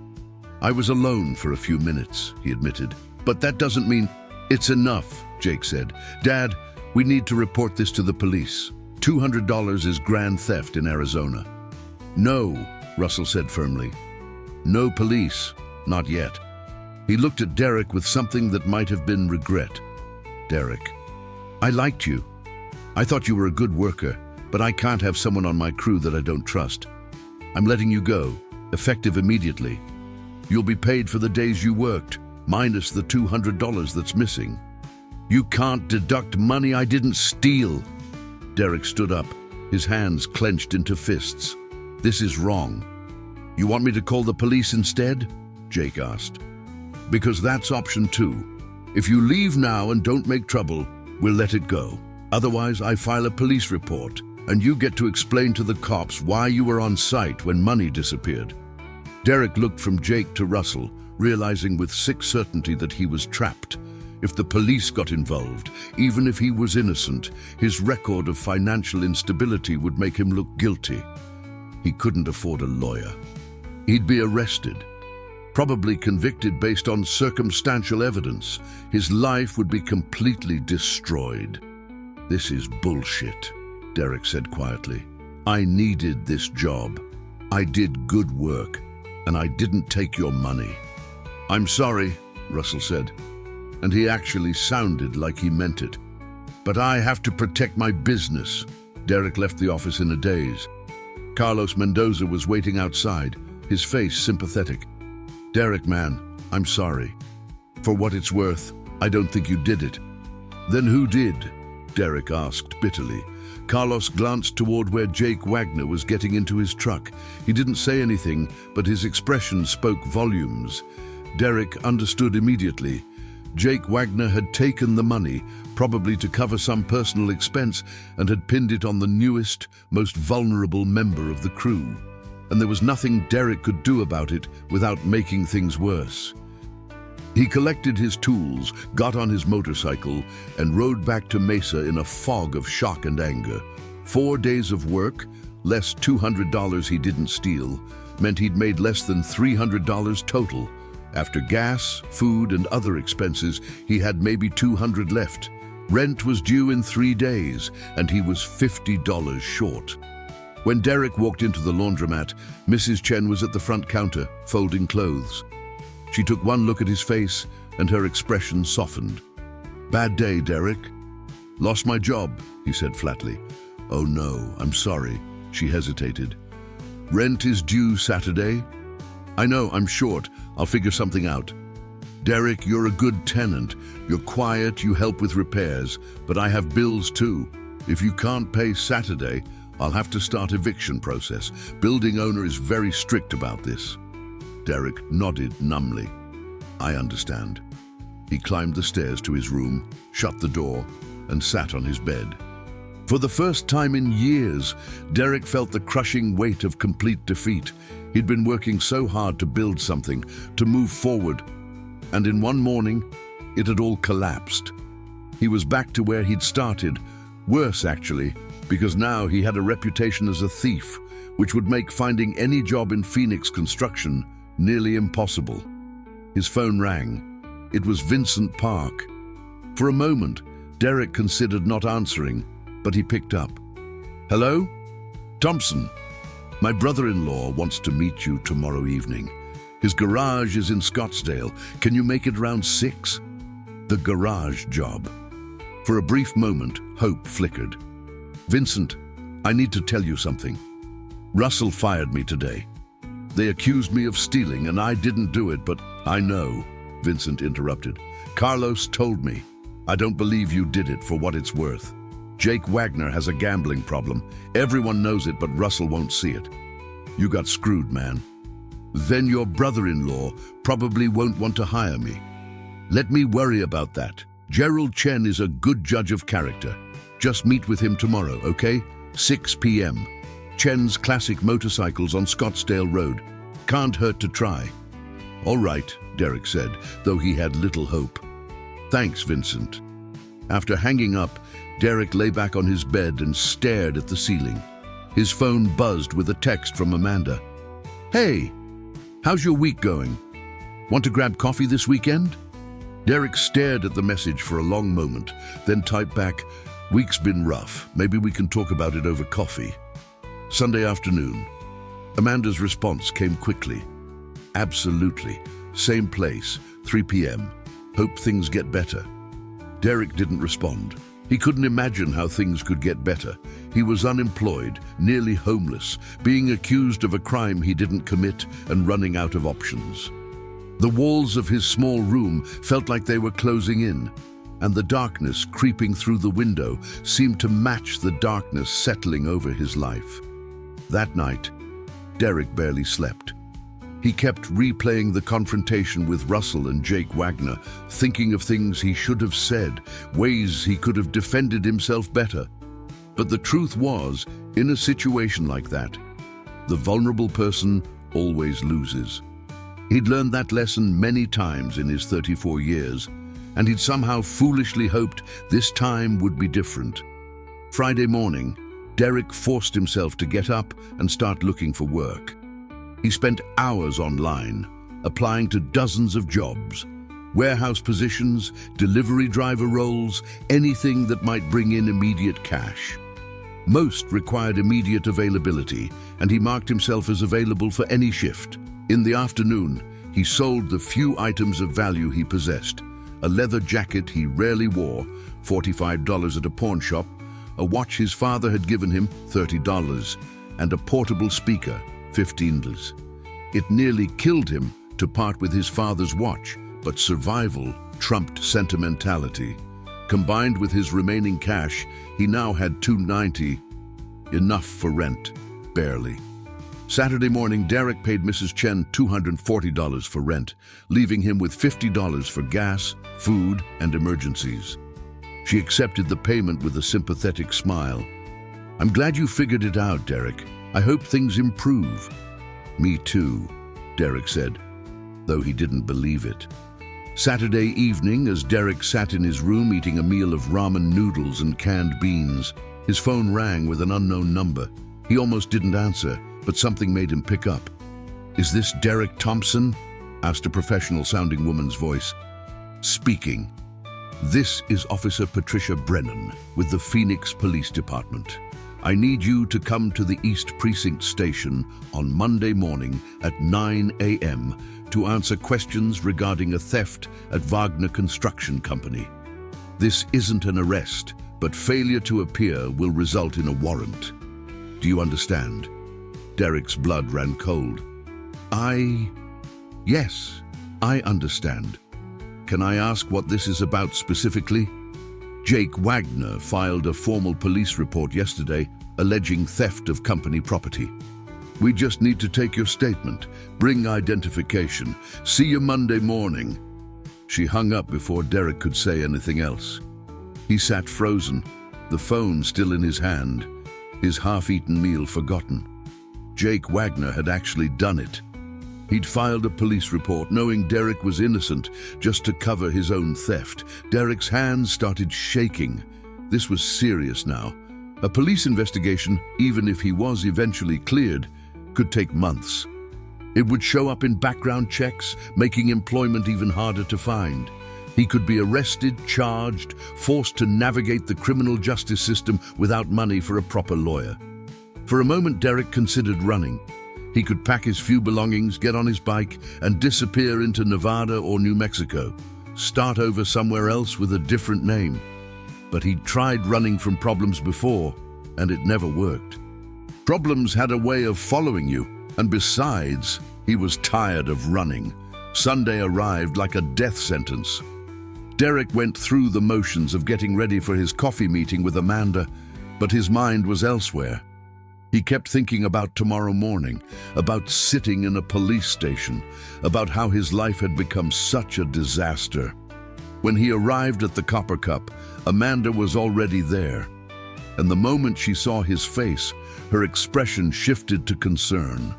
A: "I was alone for a few minutes," he admitted. "But that doesn't mean—" "It's enough," Jake said. "Dad, we need to report this to the police. $200 is grand theft in Arizona." "No," Russell said firmly. "No police, not yet." He looked at Derek with something that might have been regret. "Derek, I liked you. I thought you were a good worker, but I can't have someone on my crew that I don't trust. I'm letting you go, effective immediately. You'll be paid for the days you worked, minus the $200 that's missing." "You can't deduct money I didn't steal." Derek stood up, his hands clenched into fists. "This is wrong." "You want me to call the police instead?" Jake asked. "Because that's option 2. If you leave now and don't make trouble, we'll let it go. Otherwise, I file a police report, and you get to explain to the cops why you were on site when money disappeared." Derek looked from Jake to Russell, realizing with sick certainty that he was trapped. If the police got involved, even if he was innocent, his record of financial instability would make him look guilty. He couldn't afford a lawyer. He'd be arrested, probably convicted based on circumstantial evidence. His life would be completely destroyed. "This is bullshit," Derek said quietly. "I needed this job. I did good work, and I didn't take your money." "I'm sorry," Russell said, and he actually sounded like he meant it. "But I have to protect my business." Derek left the office in a daze. Carlos Mendoza was waiting outside, his face sympathetic. "Derek, man, I'm sorry. For what it's worth, I don't think you did it." "Then who did?" Derek asked bitterly. Carlos glanced toward where Jake Wagner was getting into his truck. He didn't say anything, but his expression spoke volumes. Derek understood immediately. Jake Wagner had taken the money, probably to cover some personal expense, and had pinned it on the newest, most vulnerable member of the crew. And there was nothing Derek could do about it without making things worse. He collected his tools, got on his motorcycle, and rode back to Mesa in a fog of shock and anger. 4 days of work, less $200 he didn't steal, meant he'd made less than $300 total. After gas, food, and other expenses, he had maybe $200 left. Rent was due in 3 days, and he was $50 short. When Derek walked into the laundromat, Mrs. Chen was at the front counter, folding clothes. She took one look at his face, and her expression softened. "Bad day, Derek." "Lost my job," he said flatly. "Oh no, I'm sorry. She hesitated. Rent is due Saturday. I know, I'm short. I'll figure something out. Derek, you're a good tenant. You're quiet, you help with repairs, but I have bills too. If you can't pay Saturday, I'll have to start eviction process. Building owner is very strict about this. Derek nodded numbly. I understand. He climbed the stairs to his room, shut the door, and sat on his bed. For the first time in years, Derek felt the crushing weight of complete defeat. He'd been working so hard to build something, to move forward, and in one morning, it had all collapsed. He was back to where he'd started, worse actually, because now he had a reputation as a thief, which would make finding any job in Phoenix construction nearly impossible. His phone rang. It was Vincent Park. For a moment, Derek considered not answering, but he picked up. Hello? Thompson. My brother-in-law wants to meet you tomorrow evening. His garage is in Scottsdale. Can you make it around 6? The garage job. For a brief moment, hope flickered. Vincent, I need to tell you something. Russell fired me today. They accused me of stealing, and I didn't do it, but I know, Vincent interrupted. Carlos told me. I don't believe you did it for what it's worth. Jake Wagner has a gambling problem. Everyone knows it, but Russell won't see it. You got screwed, man. Then your brother-in-law probably won't want to hire me. Let me worry about that. Gerald Chen is a good judge of character. Just meet with him tomorrow, okay? 6 p.m. Chen's Classic Motorcycles on Scottsdale Road. Can't hurt to try. All right, Derek said, though he had little hope. Thanks, Vincent. After hanging up, Derek lay back on his bed and stared at the ceiling. His phone buzzed with a text from Amanda. Hey, how's your week going? Want to grab coffee this weekend? Derek stared at the message for a long moment, then typed back, Week's been rough. Maybe we can talk about it over coffee. Sunday afternoon. Amanda's response came quickly. Absolutely. Same place, 3 p.m. Hope things get better. Derek didn't respond. He couldn't imagine how things could get better. He was unemployed, nearly homeless, being accused of a crime he didn't commit and running out of options. The walls of his small room felt like they were closing in, and the darkness creeping through the window seemed to match the darkness settling over his life. That night, Derek barely slept. He kept replaying the confrontation with Russell and Jake Wagner, thinking of things he should have said, ways he could have defended himself better. But the truth was, in a situation like that, the vulnerable person always loses. He'd learned that lesson many times in his 34 years, and he'd somehow foolishly hoped this time would be different. Friday morning, Derek forced himself to get up and start looking for work. He spent hours online, applying to dozens of jobs, warehouse positions, delivery driver roles, anything that might bring in immediate cash. Most required immediate availability, and he marked himself as available for any shift. In the afternoon, he sold the few items of value he possessed: a leather jacket he rarely wore, $45 at a pawn shop, a watch his father had given him, $30, and a portable speaker, $15. It nearly killed him to part with his father's watch, but survival trumped sentimentality. Combined with his remaining cash, he now had $290, enough for rent, barely. Saturday morning, Derek paid Mrs. Chen $240 for rent, leaving him with $50 for gas, food, and emergencies. She accepted the payment with a sympathetic smile. I'm glad you figured it out, Derek. I hope things improve. Me too, Derek said, though he didn't believe it. Saturday evening, as Derek sat in his room eating a meal of ramen noodles and canned beans, his phone rang with an unknown number. He almost didn't answer, but something made him pick up. Is this Derek Thompson? Asked a professional-sounding woman's voice. Speaking. This is Officer Patricia Brennan with the Phoenix Police Department. I need you to come to the East Precinct Station on Monday morning at 9 a.m. to answer questions regarding a theft at Wagner Construction Company. This isn't an arrest, but failure to appear will result in a warrant. Do you understand? Derek's blood ran cold. Yes, I understand. Can I ask what this is about specifically? Jake Wagner filed a formal police report yesterday alleging theft of company property. We just need to take your statement, bring identification, see you Monday morning. She hung up before Derek could say anything else. He sat frozen, the phone still in his hand, his half-eaten meal forgotten. Jake Wagner had actually done it. He'd filed a police report knowing Derek was innocent just to cover his own theft. Derek's hands started shaking. This was serious now. A police investigation, even if he was eventually cleared, could take months. It would show up in background checks, making employment even harder to find. He could be arrested, charged, forced to navigate the criminal justice system without money for a proper lawyer. For a moment, Derek considered running. He could pack his few belongings, get on his bike, and disappear into Nevada or New Mexico. Start over somewhere else with a different name. But he'd tried running from problems before, and it never worked. Problems had a way of following you, and besides, he was tired of running. Sunday arrived like a death sentence. Derek went through the motions of getting ready for his coffee meeting with Amanda, but his mind was elsewhere. He kept thinking about tomorrow morning, about sitting in a police station, about how his life had become such a disaster. When he arrived at the Copper Cup, Amanda was already there. And the moment she saw his face, her expression shifted to concern.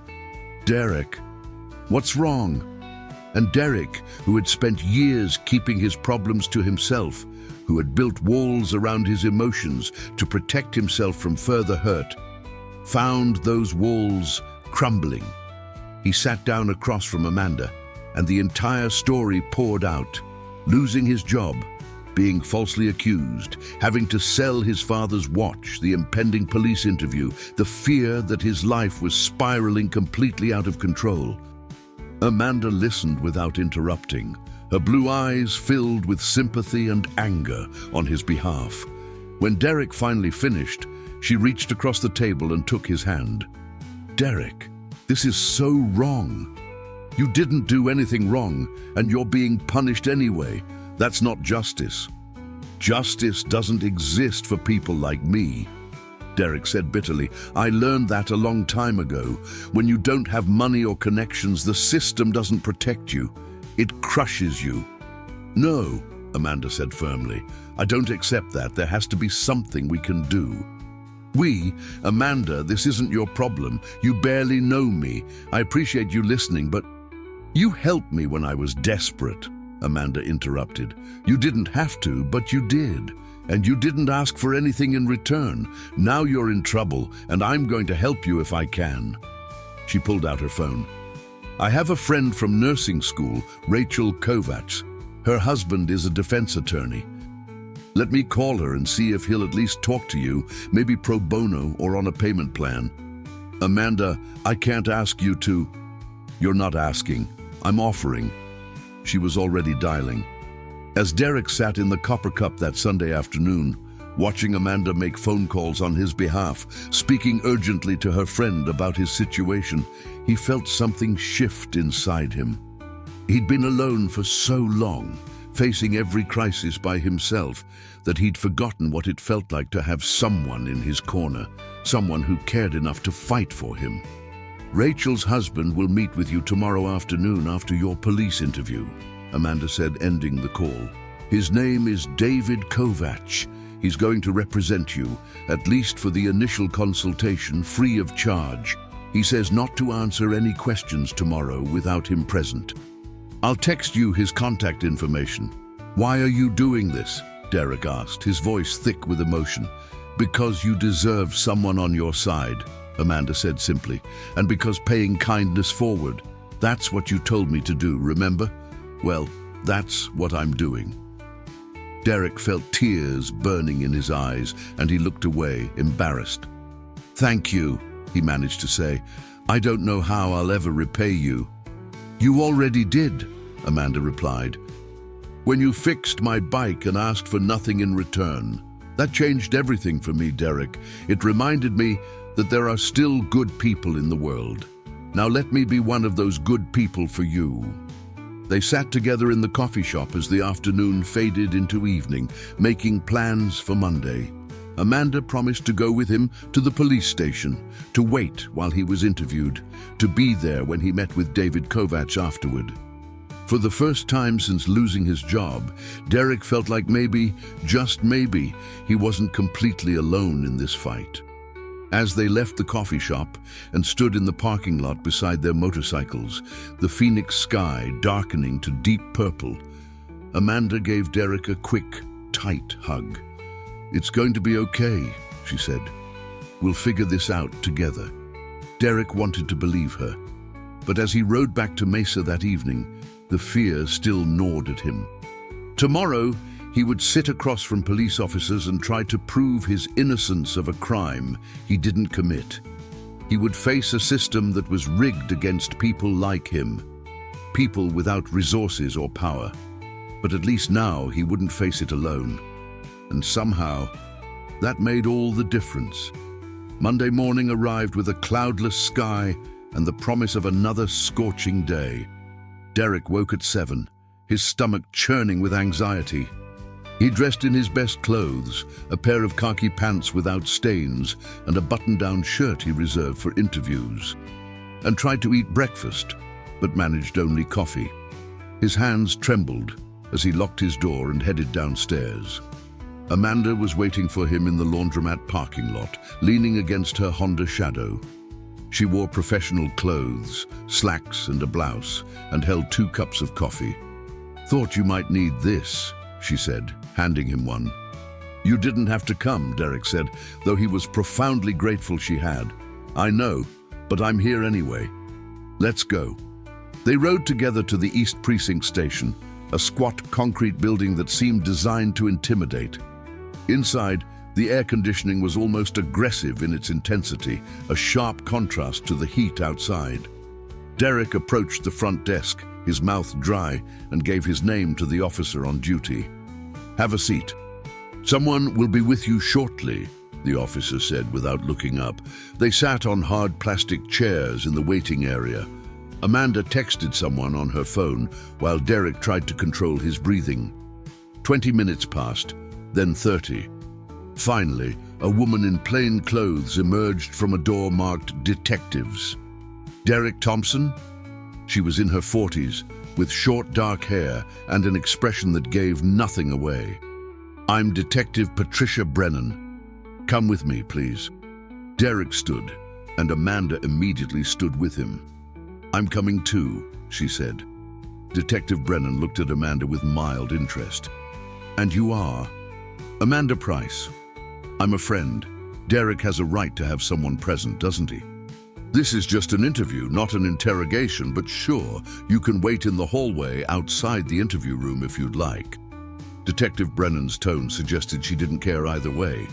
A: Derek, what's wrong? And Derek, who had spent years keeping his problems to himself, who had built walls around his emotions to protect himself from further hurt, found those walls crumbling. He sat down across from Amanda, and the entire story poured out. Losing his job, being falsely accused, having to sell his father's watch, the impending police interview, the fear that his life was spiraling completely out of control. Amanda listened without interrupting, her blue eyes filled with sympathy and anger on his behalf. When Derek finally finished, she reached across the table and took his hand. Derek, this is so wrong. You didn't do anything wrong, and you're being punished anyway. That's not justice. Justice doesn't exist for people like me. Derek said bitterly. I learned that a long time ago. When you don't have money or connections, the system doesn't protect you. It crushes you. No, Amanda said firmly. I don't accept that. There has to be something we can do. Amanda, this isn't your problem. You barely know me. I appreciate you listening, but you helped me when I was desperate, Amanda interrupted. You didn't have to, but you did. And you didn't ask for anything in return. Now you're in trouble, and I'm going to help you if I can. She pulled out her phone. I have a friend from nursing school, Rachel Kovacs. Her husband is a defense attorney. Let me call her and see if he'll at least talk to you, maybe pro bono or on a payment plan. Amanda, I can't ask you to. You're not asking. I'm offering. She was already dialing. As Derek sat in the Copper Cup that Sunday afternoon, watching Amanda make phone calls on his behalf, speaking urgently to her friend about his situation, he felt something shift inside him. He'd been alone for so long, facing every crisis by himself, that he'd forgotten what it felt like to have someone in his corner, someone who cared enough to fight for him. Rachel's husband will meet with you tomorrow afternoon after your police interview, Amanda said, ending the call. His name is David Kovacs. He's going to represent you, at least for the initial consultation, free of charge. He says not to answer any questions tomorrow without him present. I'll text you his contact information. Why are you doing this? Derek asked, his voice thick with emotion. Because you deserve someone on your side, Amanda said simply, and because paying kindness forward. That's what you told me to do, remember? Well, that's what I'm doing. Derek felt tears burning in his eyes, and he looked away, embarrassed. Thank you, he managed to say. I don't know how I'll ever repay you. You already did, Amanda replied. When you fixed my bike and asked for nothing in return. That changed everything for me, Derek. It reminded me that there are still good people in the world. Now let me be one of those good people for you." They sat together in the coffee shop as the afternoon faded into evening, making plans for Monday. Amanda promised to go with him to the police station, to wait while he was interviewed, to be there when he met with David Kovacs afterward. For the first time since losing his job, Derek felt like maybe, just maybe, he wasn't completely alone in this fight. As they left the coffee shop and stood in the parking lot beside their motorcycles, the Phoenix sky darkening to deep purple, Amanda gave Derek a quick, tight hug. "It's going to be okay," she said. "We'll figure this out together." Derek wanted to believe her, but as he rode back to Mesa that evening, the fear still gnawed at him. Tomorrow, he would sit across from police officers and try to prove his innocence of a crime he didn't commit. He would face a system that was rigged against people like him, people without resources or power. But at least now he wouldn't face it alone. And somehow, that made all the difference. Monday morning arrived with a cloudless sky and the promise of another scorching day. Derek woke at 7, his stomach churning with anxiety. He dressed in his best clothes, a pair of khaki pants without stains and a button-down shirt he reserved for interviews, and tried to eat breakfast, but managed only coffee. His hands trembled as he locked his door and headed downstairs. Amanda was waiting for him in the laundromat parking lot, leaning against her Honda Shadow. She wore professional clothes, slacks and a blouse, and held 2 cups of coffee. "Thought you might need this," she said, handing him one. "You didn't have to come," Derek said, though he was profoundly grateful she had. "I know, but I'm here anyway. Let's go." They rode together to the East Precinct station, a squat concrete building that seemed designed to intimidate. Inside, the air conditioning was almost aggressive in its intensity, a sharp contrast to the heat outside. Derek approached the front desk, his mouth dry, and gave his name to the officer on duty. "Have a seat." "Someone will be with you shortly," the officer said without looking up. They sat on hard plastic chairs in the waiting area. Amanda texted someone on her phone while Derek tried to control his breathing. 20 minutes passed, then 30. Finally, a woman in plain clothes emerged from a door marked "Detectives." "Derek Thompson?" She was in her 40s, with short dark hair and an expression that gave nothing away. "I'm Detective Patricia Brennan. Come with me, please." Derek stood, and Amanda immediately stood with him. "I'm coming too," she said. Detective Brennan looked at Amanda with mild interest. "And you are?" "Amanda Price. I'm a friend. Derek has a right to have someone present, doesn't he?" "This is just an interview, not an interrogation, but sure, you can wait in the hallway outside the interview room if you'd like." Detective Brennan's tone suggested she didn't care either way.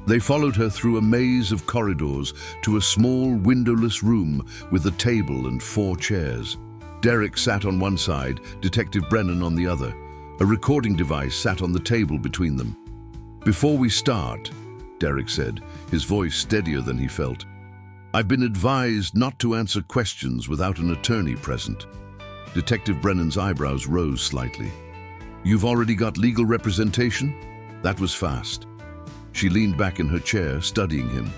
A: They followed her through a maze of corridors to a small, windowless room with a table and 4 chairs. Derek sat on one side, Detective Brennan on the other. A recording device sat on the table between them. "Before we start," Derek said, his voice steadier than he felt, "I've been advised not to answer questions without an attorney present." Detective Brennan's eyebrows rose slightly. "You've already got legal representation?" That was fast. She leaned back in her chair, studying him.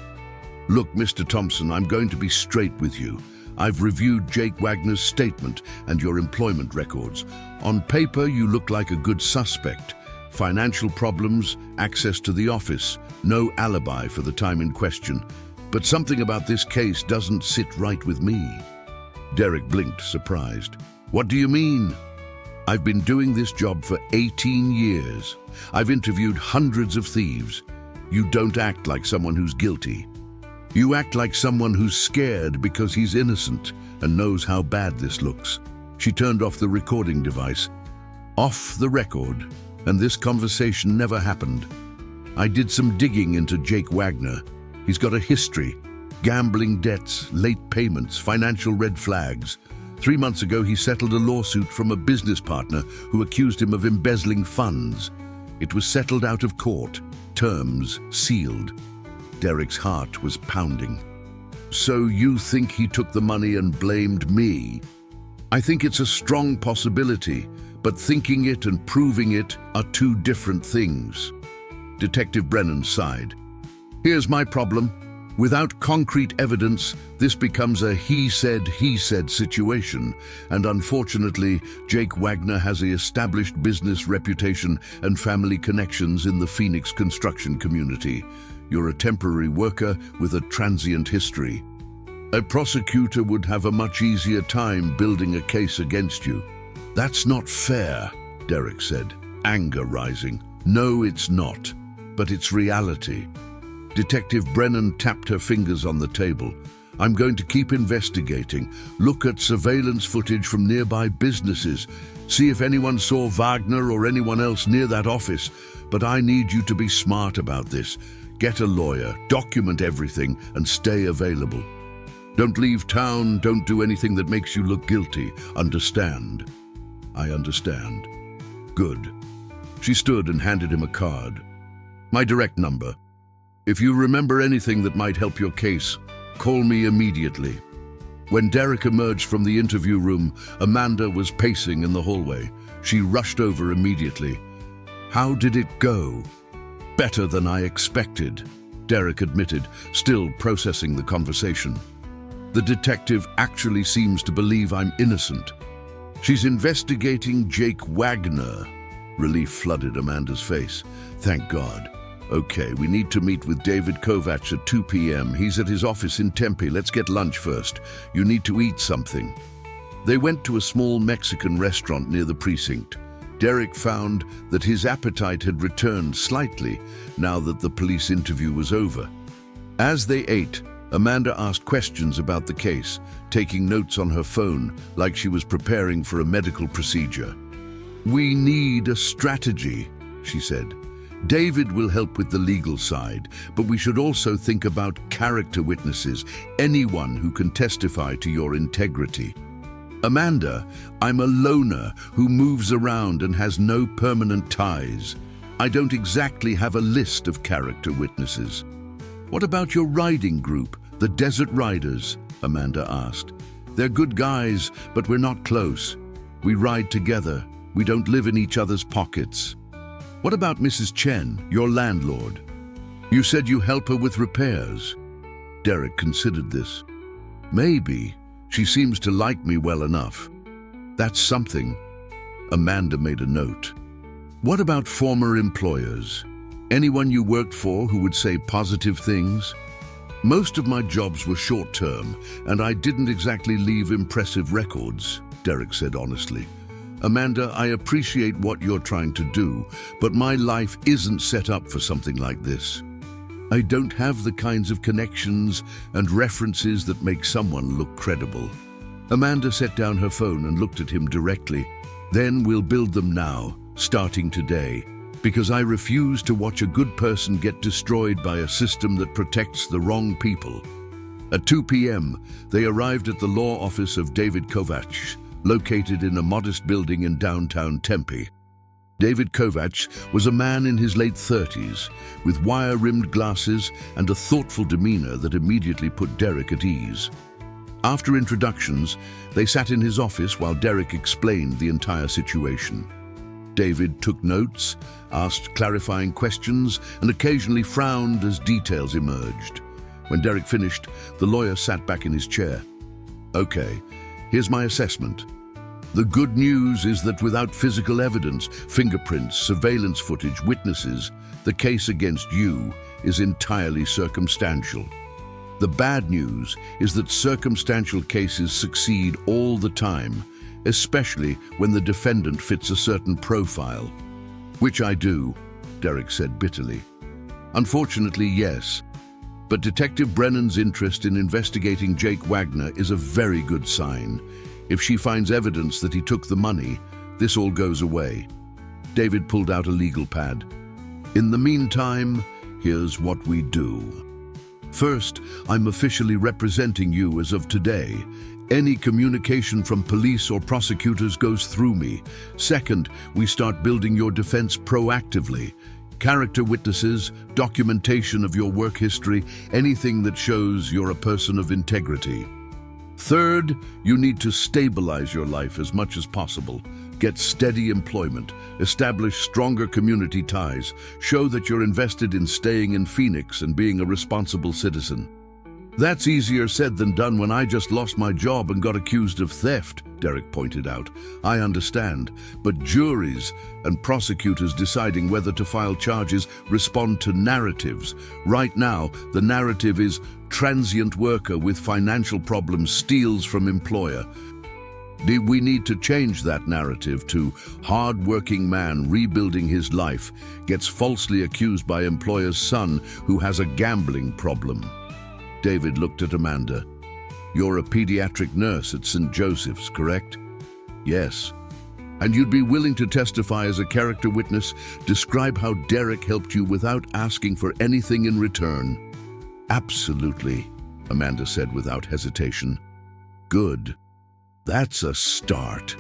A: "Look, Mr. Thompson, I'm going to be straight with you. I've reviewed Jake Wagner's statement and your employment records. On paper, you look like a good suspect. Financial problems, access to the office, no alibi for the time in question. But something about this case doesn't sit right with me." Derek blinked, surprised. "What do you mean?" "I've been doing this job for 18 years. I've interviewed hundreds of thieves. You don't act like someone who's guilty. You act like someone who's scared because he's innocent and knows how bad this looks." She turned off the recording device. "Off the record, and this conversation never happened. I did some digging into Jake Wagner. He's got a history: gambling debts, late payments, financial red flags. 3 months ago, he settled a lawsuit from a business partner who accused him of embezzling funds. It was settled out of court, terms sealed. Derek's heart was pounding. So you think he took the money and blamed me? I think it's a strong possibility, but thinking it and proving it are two different things. Detective Brennan sighed. Here's my problem. Without concrete evidence, this becomes a he said situation, and unfortunately, Jake Wagner has an established business reputation and family connections in the Phoenix construction community. You're a temporary worker with a transient history. A prosecutor would have a much easier time building a case against you. That's not fair, Derek said, anger rising. No, it's not, but it's reality. Detective Brennan tapped her fingers on the table. I'm going to keep investigating, look at surveillance footage from nearby businesses, see if anyone saw Wagner or anyone else near that office. But I need you to be smart about this. Get a lawyer, document everything, and stay available. Don't leave town, don't do anything that makes you look guilty. Understand? I understand. Good. She stood and handed him a card. My direct number. If you remember anything that might help your case, call me immediately. When Derek emerged from the interview room, Amanda was pacing in the hallway. She rushed over immediately. How did it go? Better than I expected, Derek admitted, still processing the conversation. The detective actually seems to believe I'm innocent. She's investigating Jake Wagner. Relief flooded Amanda's face. Thank God. Okay, we need to meet with David Kovacs at 2 p.m. He's at his office in Tempe. Let's get lunch first. You need to eat something. They went to a small Mexican restaurant near the precinct. Derek found that his appetite had returned slightly now that the police interview was over. As they ate, Amanda asked questions about the case, taking notes on her phone like she was preparing for a medical procedure. We need a strategy, she said. David will help with the legal side, but we should also think about character witnesses, anyone who can testify to your integrity. Amanda, I'm a loner who moves around and has no permanent ties. I don't exactly have a list of character witnesses. What about your riding group, the Desert Riders? Amanda asked. They're good guys, but we're not close. We ride together. We don't live in each other's pockets. What about Mrs. Chen, your landlord? You said you help her with repairs. Derek considered this. Maybe. She seems to like me well enough. That's something. Amanda made a note. What about former employers? Anyone you worked for who would say positive things? Most of my jobs were short-term, and I didn't exactly leave impressive records, Derek said honestly. Amanda, I appreciate what you're trying to do, but my life isn't set up for something like this. I don't have the kinds of connections and references that make someone look credible. Amanda set down her phone and looked at him directly. Then we'll build them now, starting today, because I refuse to watch a good person get destroyed by a system that protects the wrong people. At 2 p.m., they arrived at the law office of David Kovacs, located in a modest building in downtown Tempe. David Kovacs was a man in his late 30s, with wire-rimmed glasses and a thoughtful demeanor that immediately put Derek at ease. After introductions, they sat in his office while Derek explained the entire situation. David took notes, asked clarifying questions, and occasionally frowned as details emerged. When Derek finished, the lawyer sat back in his chair. Okay, here's my assessment. The good news is that without physical evidence, fingerprints, surveillance footage, witnesses, the case against you is entirely circumstantial. The bad news is that circumstantial cases succeed all the time, especially when the defendant fits a certain profile. Which I do, Derek said bitterly. Unfortunately, yes. But Detective Brennan's interest in investigating Jake Wagner is a very good sign. If she finds evidence that he took the money, this all goes away. David pulled out a legal pad. In the meantime, here's what we do. First, I'm officially representing you as of today. Any communication from police or prosecutors goes through me. Second, we start building your defense proactively. Character witnesses, documentation of your work history, anything that shows you're a person of integrity. Third, you need to stabilize your life as much as possible. Get steady employment, establish stronger community ties, show that you're invested in staying in Phoenix and being a responsible citizen. That's easier said than done when I just lost my job and got accused of theft, Derek pointed out. I understand, but juries and prosecutors deciding whether to file charges respond to narratives. Right now, the narrative is transient worker with financial problems steals from employer. We need to change that narrative to hard-working man rebuilding his life, gets falsely accused by employer's son who has a gambling problem. David looked at Amanda. You're a pediatric nurse at St. Joseph's, correct? Yes. And you'd be willing to testify as a character witness, describe how Derek helped you without asking for anything in return? Absolutely, Amanda said without hesitation. Good. That's a start.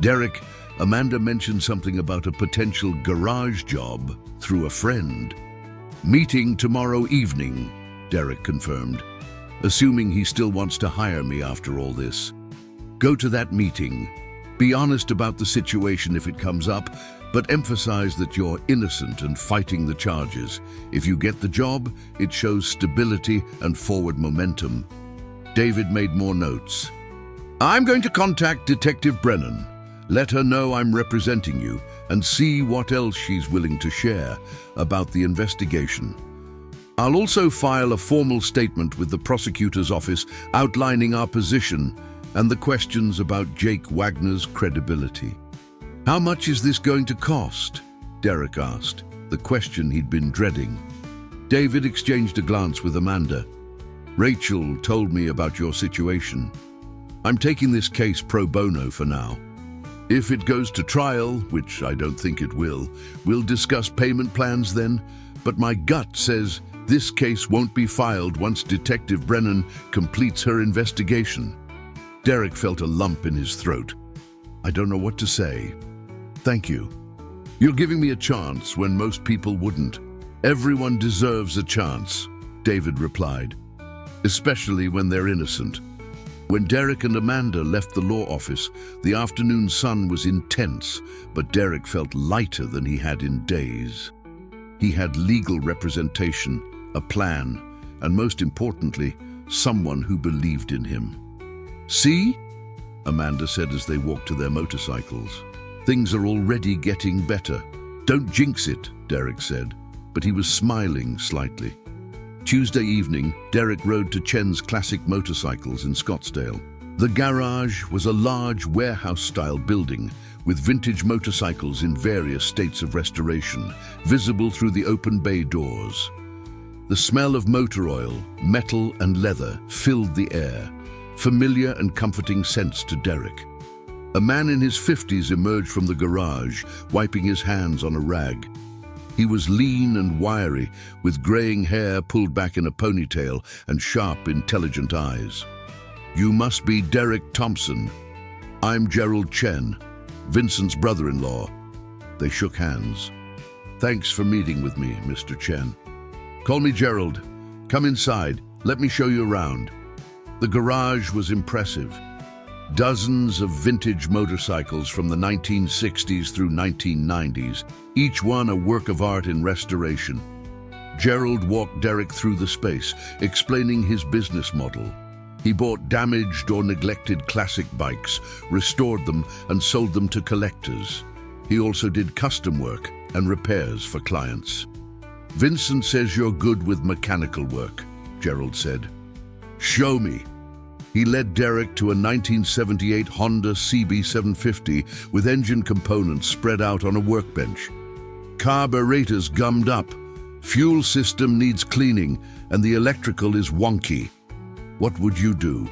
A: Derek, Amanda mentioned something about a potential garage job through a friend. Meeting tomorrow evening, Derek confirmed, assuming he still wants to hire me after all this. Go to that meeting. Be honest about the situation if it comes up, but emphasize that you're innocent and fighting the charges. If you get the job, it shows stability and forward momentum. David made more notes. I'm going to contact Detective Brennan. Let her know I'm representing you and see what else she's willing to share about the investigation. I'll also file a formal statement with the prosecutor's office outlining our position and the questions about Jake Wagner's credibility. How much is this going to cost? Derek asked, the question he'd been dreading. David exchanged a glance with Amanda. Rachel told me about your situation. I'm taking this case pro bono for now. If it goes to trial, which I don't think it will, we'll discuss payment plans then, but my gut says this case won't be filed once Detective Brennan completes her investigation. Derek felt a lump in his throat. I don't know what to say. Thank you. You're giving me a chance when most people wouldn't. Everyone deserves a chance, David replied, especially when they're innocent. When Derek and Amanda left the law office, the afternoon sun was intense, but Derek felt lighter than he had in days. He had legal representation, a plan, and most importantly, someone who believed in him. See? Amanda said as they walked to their motorcycles. Things are already getting better. Don't jinx it, Derek said, but he was smiling slightly. Tuesday evening, Derek rode to Chen's Classic Motorcycles in Scottsdale. The garage was a large warehouse-style building with vintage motorcycles in various states of restoration, visible through the open bay doors. The smell of motor oil, metal and leather filled the air, familiar and comforting scents to Derek. A man in his 50s emerged from the garage, wiping his hands on a rag. He was lean and wiry, with graying hair pulled back in a ponytail and sharp, intelligent eyes. You must be Derek Thompson. I'm Gerald Chen, Vincent's brother-in-law. They shook hands. Thanks for meeting with me, Mr. Chen. Call me Gerald. Come inside. Let me show you around. The garage was impressive. Dozens of vintage motorcycles from the 1960s through 1990s, each one a work of art in restoration. Gerald walked Derek through the space, explaining his business model. He bought damaged or neglected classic bikes, restored them, and sold them to collectors. He also did custom work and repairs for clients. Vincent says you're good with mechanical work, Gerald said. Show me. He led Derek to a 1978 Honda CB750 with engine components spread out on a workbench. Carburetor's gummed up, fuel system needs cleaning, and the electrical is wonky. What would you do?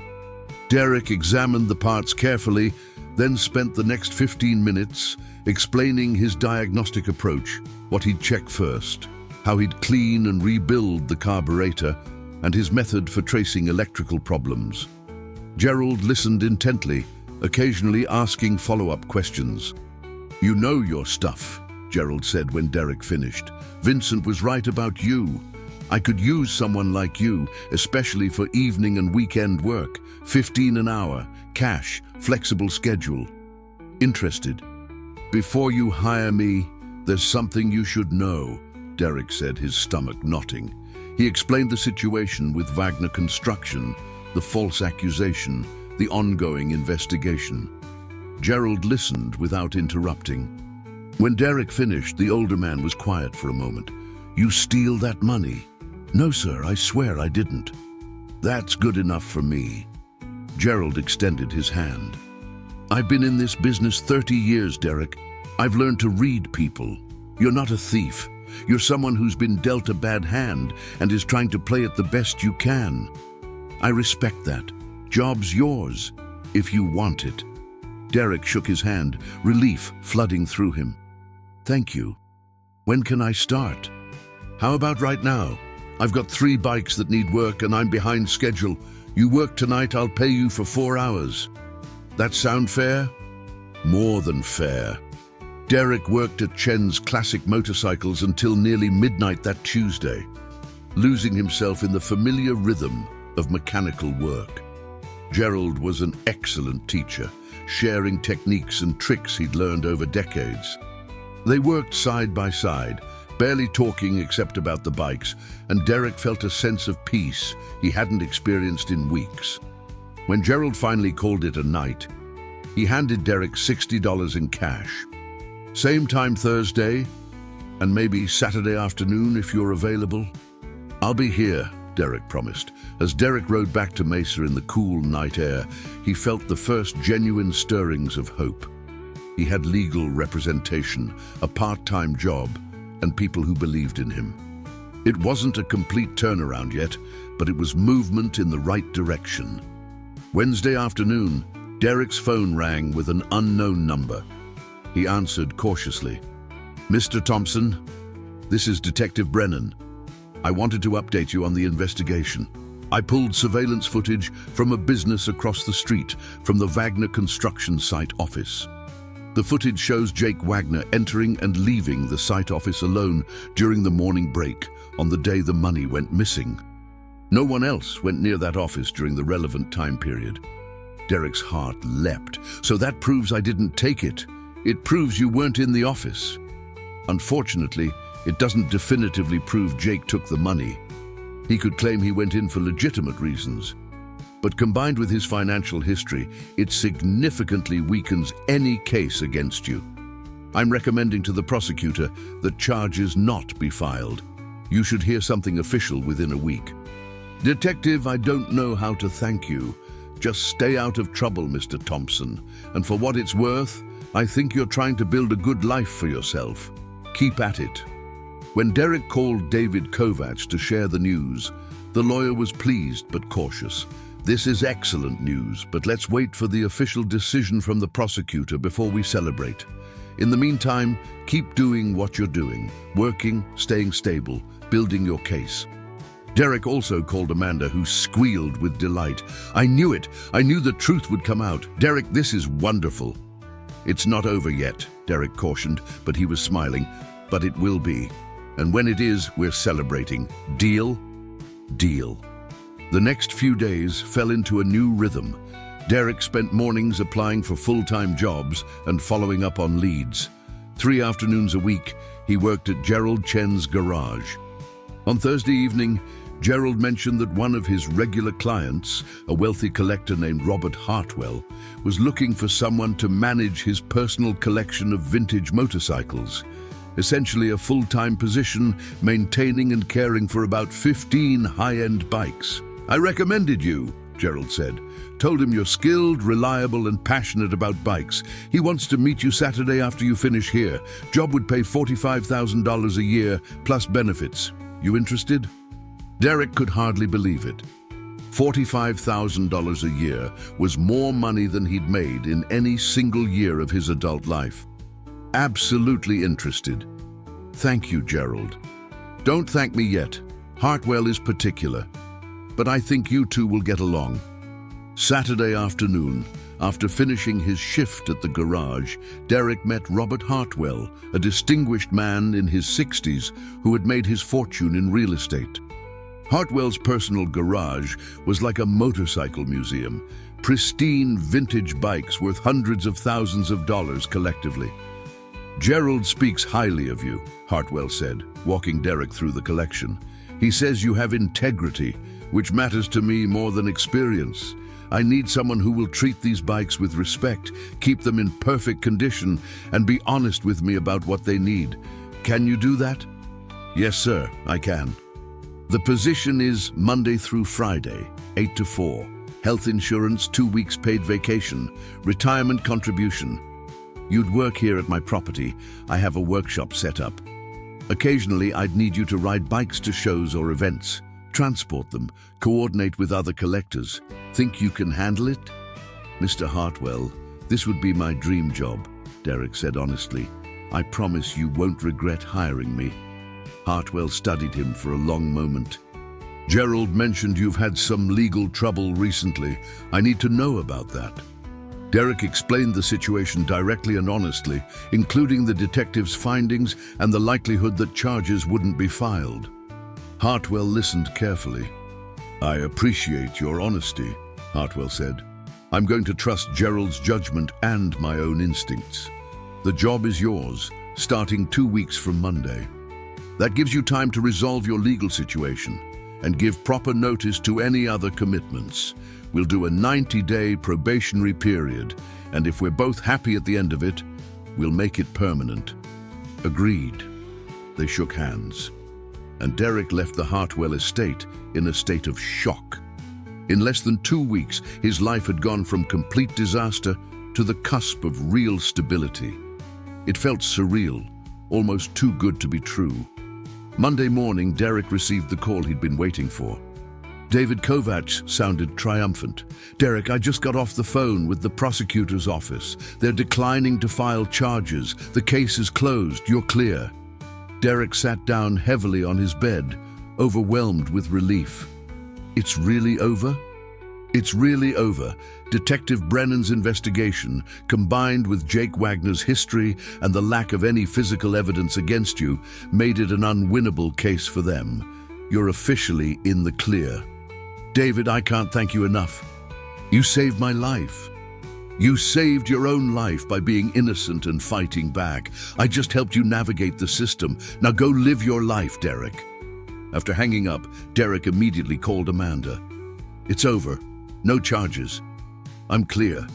A: Derek examined the parts carefully, then spent the next 15 minutes explaining his diagnostic approach, what he'd check first, how he'd clean and rebuild the carburetor, and his method for tracing electrical problems. Gerald listened intently, occasionally asking follow-up questions. You know your stuff, Gerald said when Derek finished. "Vincent was right about you. I could use someone like you, especially for evening and weekend work. 15 an hour, cash, flexible schedule. Interested?" "Before you hire me, there's something you should know," Derek said, his stomach knotting. He explained the situation with Wagner Construction, the false accusation, the ongoing investigation. Gerald listened without interrupting. When Derek finished, the older man was quiet for a moment. "You steal that money?" "No, sir, I swear I didn't." "That's good enough for me." Gerald extended his hand. "I've been in this business 30 years, Derek. I've learned to read people. You're not a thief. You're someone who's been dealt a bad hand and is trying to play it the best you can. I respect that. Job's yours, if you want it." Derek shook his hand, relief flooding through him. "Thank you. When can I start?" "How about right now? I've got 3 bikes that need work and I'm behind schedule. You work tonight, I'll pay you for 4 hours. That sound fair?" "More than fair." Derek worked at Chen's Classic Motorcycles until nearly midnight that Tuesday, losing himself in the familiar rhythm of mechanical work. Gerald was an excellent teacher, sharing techniques and tricks he'd learned over decades. They worked side by side, barely talking except about the bikes, and Derek felt a sense of peace he hadn't experienced in weeks. When Gerald finally called it a night, he handed Derek $60 in cash. "Same time Thursday, and maybe Saturday afternoon if you're available." "I'll be here," Derek promised. As Derek rode back to Mesa in the cool night air, he felt the first genuine stirrings of hope. He had legal representation, a part-time job, and people who believed in him. It wasn't a complete turnaround yet, but it was movement in the right direction. Wednesday afternoon, Derek's phone rang with an unknown number. He answered cautiously. "Mr. Thompson, this is Detective Brennan. I wanted to update you on the investigation. I pulled surveillance footage from a business across the street from the Wagner construction site office. The footage shows Jake Wagner entering and leaving the site office alone during the morning break on the day the money went missing. No one else went near that office during the relevant time period." Derek's heart leapt. "So that proves I didn't take it. It proves you weren't in the office." "Unfortunately, it doesn't definitively prove Jake took the money. He could claim he went in for legitimate reasons. But combined with his financial history, it significantly weakens any case against you. I'm recommending to the prosecutor that charges not be filed. You should hear something official within a week." "Detective, I don't know how to thank you. Just stay out of trouble, Mr. Thompson. And for what it's worth, I think you're trying to build a good life for yourself. Keep at it." When Derek called David Kovacs to share the news, the lawyer was pleased but cautious. "This is excellent news, but let's wait for the official decision from the prosecutor before we celebrate. In the meantime, keep doing what you're doing, working, staying stable, building your case." Derek also called Amanda, who squealed with delight. "I knew it! I knew the truth would come out. Derek, this is wonderful." "It's not over yet," Derek cautioned, but he was smiling. "But it will be. And when it is, we're celebrating. Deal?" Deal. The next few days fell into a new rhythm. Derek spent mornings applying for full-time jobs and following up on leads. 3 afternoons a week, he worked at Gerald Chen's garage. On Thursday evening, Gerald mentioned that one of his regular clients, a wealthy collector named Robert Hartwell, was looking for someone to manage his personal collection of vintage motorcycles. Essentially a full-time position, maintaining and caring for about 15 high-end bikes. "I recommended you," Gerald said. "Told him you're skilled, reliable, and passionate about bikes. He wants to meet you Saturday after you finish here. Job would pay $45,000 a year, plus benefits. You interested?" Derek could hardly believe it. $45,000 a year was more money than he'd made in any single year of his adult life. "Absolutely interested." "Thank you, Gerald." "Don't thank me yet. Hartwell is particular. But I think you two will get along. Saturday afternoon, After finishing his shift at the garage, Derek met Robert Hartwell, a distinguished man in his 60s who had made his fortune in real estate. Hartwell's personal garage was like a motorcycle museum, pristine vintage bikes worth hundreds of thousands of dollars collectively. "Gerald speaks highly of you," Hartwell said, walking Derek through the collection. "He says you have integrity, which matters to me more than experience. I need someone who will treat these bikes with respect, keep them in perfect condition, and be honest with me about what they need. Can you do that?" "Yes, sir, I can." "The position is Monday through Friday, 8 to 4. Health insurance, 2 weeks paid vacation, retirement contribution. You'd work here at my property. I have a workshop set up. Occasionally, I'd need you to ride bikes to shows or events, transport them, coordinate with other collectors. Think you can handle it?" "Mr. Hartwell, this would be my dream job," Derek said honestly. "I promise you won't regret hiring me." Hartwell studied him for a long moment. "Gerald mentioned you've had some legal trouble recently. I need to know about that." Derek explained the situation directly and honestly, including the detective's findings and the likelihood that charges wouldn't be filed. Hartwell listened carefully. "I appreciate your honesty," Hartwell said. "I'm going to trust Gerald's judgment and my own instincts. The job is yours, starting 2 weeks from Monday. That gives you time to resolve your legal situation and give proper notice to any other commitments. We'll do a 90-day probationary period, and if we're both happy at the end of it, we'll make it permanent." "Agreed." They shook hands, and Derek left the Hartwell estate in a state of shock. In less than 2 weeks, his life had gone from complete disaster to the cusp of real stability. It felt surreal, almost too good to be true. Monday morning, Derek received the call he'd been waiting for. David Kovacs sounded triumphant. "Derek, I just got off the phone with the prosecutor's office. They're declining to file charges. The case is closed. You're clear." Derek sat down heavily on his bed, overwhelmed with relief. "It's really over?" "It's really over. Detective Brennan's investigation, combined with Jake Wagner's history and the lack of any physical evidence against you, made it an unwinnable case for them. You're officially in the clear." "David, I can't thank you enough. You saved my life. You saved your own life by being innocent and fighting back. I just helped you navigate the system. Now go live your life, Derek." After hanging up, Derek immediately called Amanda. "It's over. No charges. I'm clear."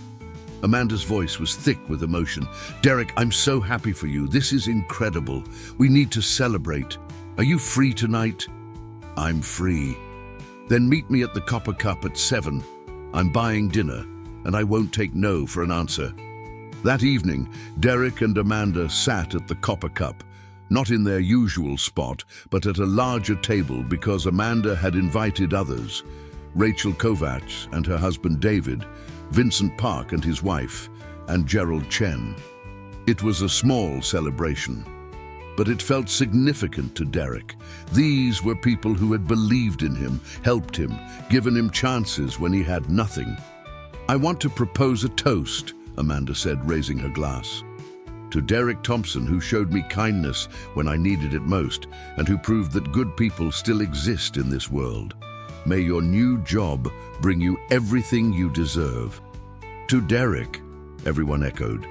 A: Amanda's voice was thick with emotion. "Derek, I'm so happy for you. This is incredible. We need to celebrate. Are you free tonight?" "I'm free." "Then meet me at the Copper Cup at 7. I'm buying dinner, and I won't take no for an answer." That evening, Derek and Amanda sat at the Copper Cup, not in their usual spot, but at a larger table because Amanda had invited others: Rachel Kovacs and her husband David, Vincent Park and his wife, and Gerald Chen. It was a small celebration, but it felt significant to Derek. These were people who had believed in him, helped him, given him chances when he had nothing. "I want to propose a toast," Amanda said, raising her glass. "To Derek Thompson, who showed me kindness when I needed it most, and who proved that good people still exist in this world. May your new job bring you everything you deserve." "To Derek," everyone echoed.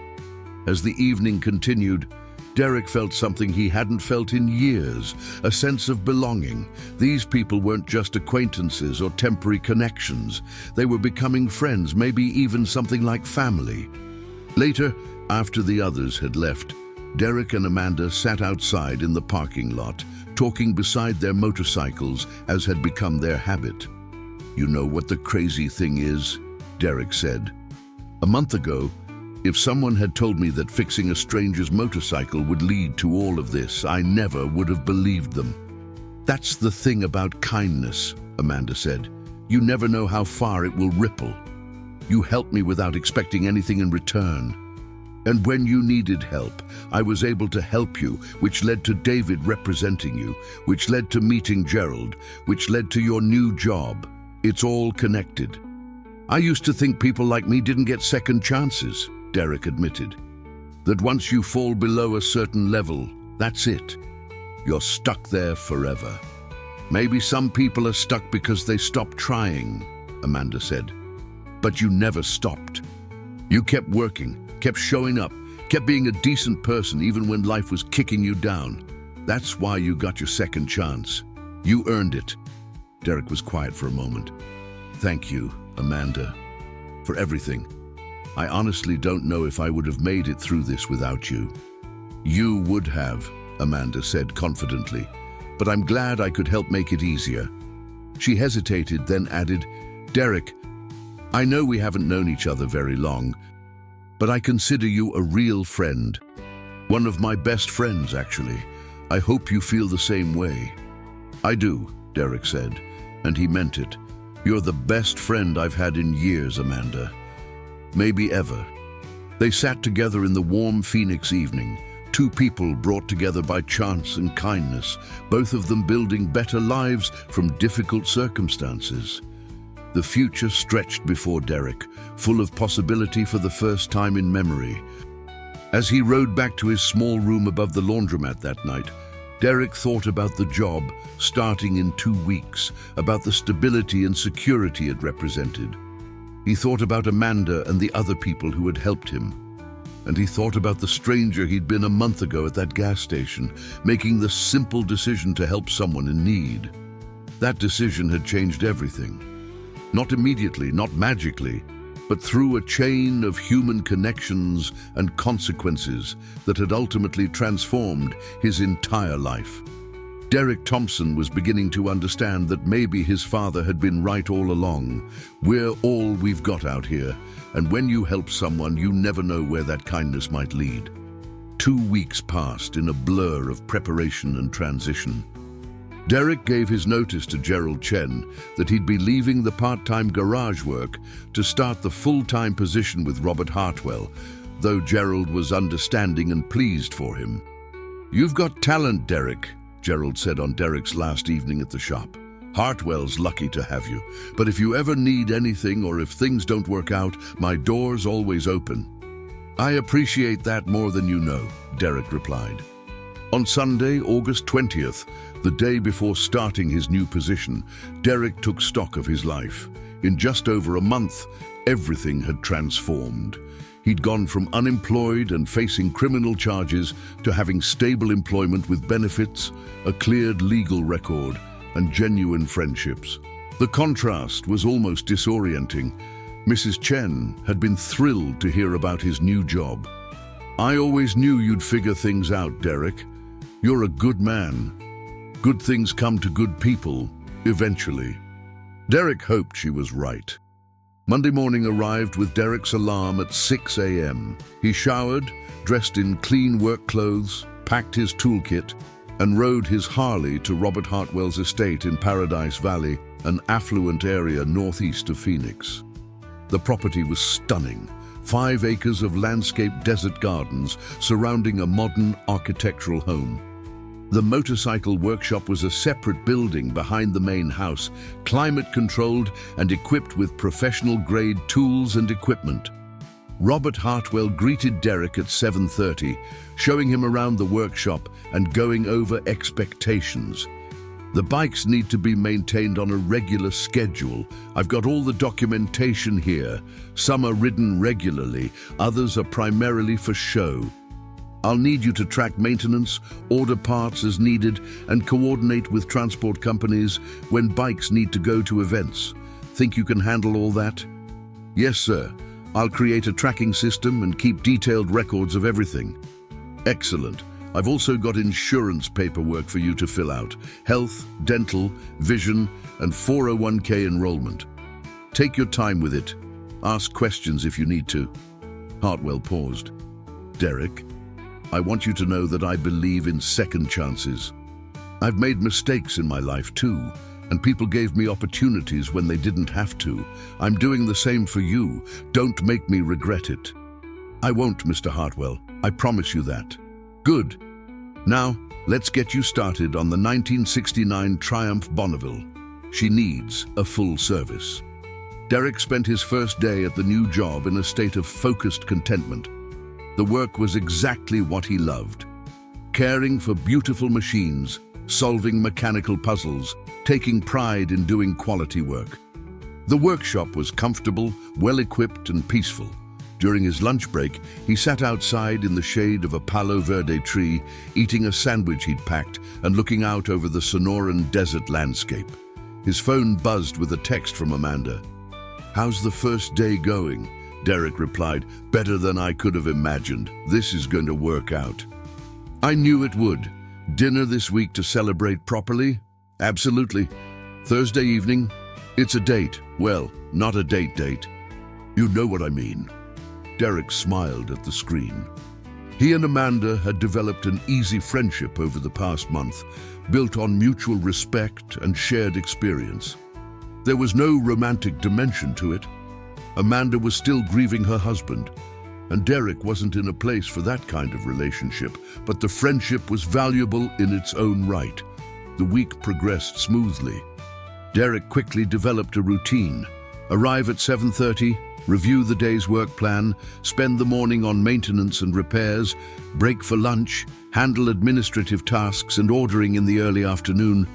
A: As the evening continued, Derek felt something he hadn't felt in years, a sense of belonging. These people weren't just acquaintances or temporary connections. They were becoming friends, maybe even something like family. Later, after the others had left, Derek and Amanda sat outside in the parking lot, talking beside their motorcycles as had become their habit. "You know what the crazy thing is?" Derek said. "A month ago, if someone had told me that fixing a stranger's motorcycle would lead to all of this, I never would have believed them." "That's the thing about kindness," Amanda said. "You never know how far it will ripple. You helped me without expecting anything in return. And when you needed help, I was able to help you, which led to David representing you, which led to meeting Gerald, which led to your new job. It's all connected." I used to think people like me didn't get second chances, Derek admitted. That once you fall below a certain level, that's it. You're stuck there forever. Maybe some people are stuck because they stopped trying, Amanda said. But you never stopped. You kept working, kept showing up, kept being a decent person even when life was kicking you down. That's why you got your second chance. You earned it. Derek was quiet for a moment. Thank you, Amanda, for everything. I honestly don't know if I would have made it through this without you. You would have, Amanda said confidently, but I'm glad I could help make it easier. She hesitated, then added, Derek, I know we haven't known each other very long, but I consider you a real friend. One of my best friends, actually. I hope you feel the same way. I do, Derek said, and he meant it. You're the best friend I've had in years, Amanda. Maybe ever. They sat together in the warm Phoenix evening, two people brought together by chance and kindness, both of them building better lives from difficult circumstances. The future stretched before Derek, full of possibility for the first time in memory. As he rode back to his small room above the laundromat that night, Derek thought about the job starting in 2 weeks, about the stability and security it represented. He thought about Amanda and the other people who had helped him. And he thought about the stranger he'd been a month ago at that gas station, making the simple decision to help someone in need. That decision had changed everything. Not immediately, not magically, but through a chain of human connections and consequences that had ultimately transformed his entire life. Derek Thompson was beginning to understand that maybe his father had been right all along. We're all we've got out here, and when you help someone, you never know where that kindness might lead. 2 weeks passed in a blur of preparation and transition. Derek gave his notice to Gerald Chen that he'd be leaving the part-time garage work to start the full-time position with Robert Hartwell, though Gerald was understanding and pleased for him. You've got talent, Derek, Gerald said on Derek's last evening at the shop. Hartwell's lucky to have you, but if you ever need anything or if things don't work out, my door's always open. I appreciate that more than you know, Derek replied. On Sunday, August 20th, the day before starting his new position, Derek took stock of his life. In just over a month, everything had transformed. He'd gone from unemployed and facing criminal charges to having stable employment with benefits, a cleared legal record, and genuine friendships. The contrast was almost disorienting. Mrs. Chen had been thrilled to hear about his new job. I always knew you'd figure things out, Derek. You're a good man. Good things come to good people, eventually. Derek hoped she was right. Monday morning arrived with Derek's alarm at 6 a.m. He showered, dressed in clean work clothes, packed his toolkit, and rode his Harley to Robert Hartwell's estate in Paradise Valley, an affluent area northeast of Phoenix. The property was stunning. 5 acres of landscaped desert gardens surrounding a modern architectural home. The motorcycle workshop was a separate building behind the main house, climate-controlled and equipped with professional-grade tools and equipment. Robert Hartwell greeted Derek at 7:30, showing him around the workshop and going over expectations. The bikes need to be maintained on a regular schedule. I've got all the documentation here. Some are ridden regularly, others are primarily for show. I'll need you to track maintenance, order parts as needed, and coordinate with transport companies when bikes need to go to events. Think you can handle all that? Yes, sir. I'll create a tracking system and keep detailed records of everything. Excellent. I've also got insurance paperwork for you to fill out. Health, dental, vision, and 401k enrollment. Take your time with it. Ask questions if you need to. Hartwell paused. Derek, I want you to know that I believe in second chances. I've made mistakes in my life too, and people gave me opportunities when they didn't have to. I'm doing the same for you. Don't make me regret it. I won't, Mr. Hartwell. I promise you that. Good. Now, let's get you started on the 1969 Triumph Bonneville. She needs a full service. Derek spent his first day at the new job in a state of focused contentment. The work was exactly what he loved. Caring for beautiful machines, solving mechanical puzzles, taking pride in doing quality work. The workshop was comfortable, well-equipped and peaceful. During his lunch break, he sat outside in the shade of a Palo Verde tree, eating a sandwich he'd packed and looking out over the Sonoran desert landscape. His phone buzzed with a text from Amanda. "How's the first day going?" Derek replied, "Better than I could have imagined. This is going to work out." "I knew it would. Dinner this week to celebrate properly?" "Absolutely. Thursday evening? It's a date. Well, not a date. You know what I mean." Derek smiled at the screen. He and Amanda had developed an easy friendship over the past month, built on mutual respect and shared experience. There was no romantic dimension to it. Amanda was still grieving her husband, and Derek wasn't in a place for that kind of relationship, but the friendship was valuable in its own right. The week progressed smoothly. Derek quickly developed a routine. Arrive at 7:30, review the day's work plan, spend the morning on maintenance and repairs, break for lunch, handle administrative tasks and ordering in the early afternoon,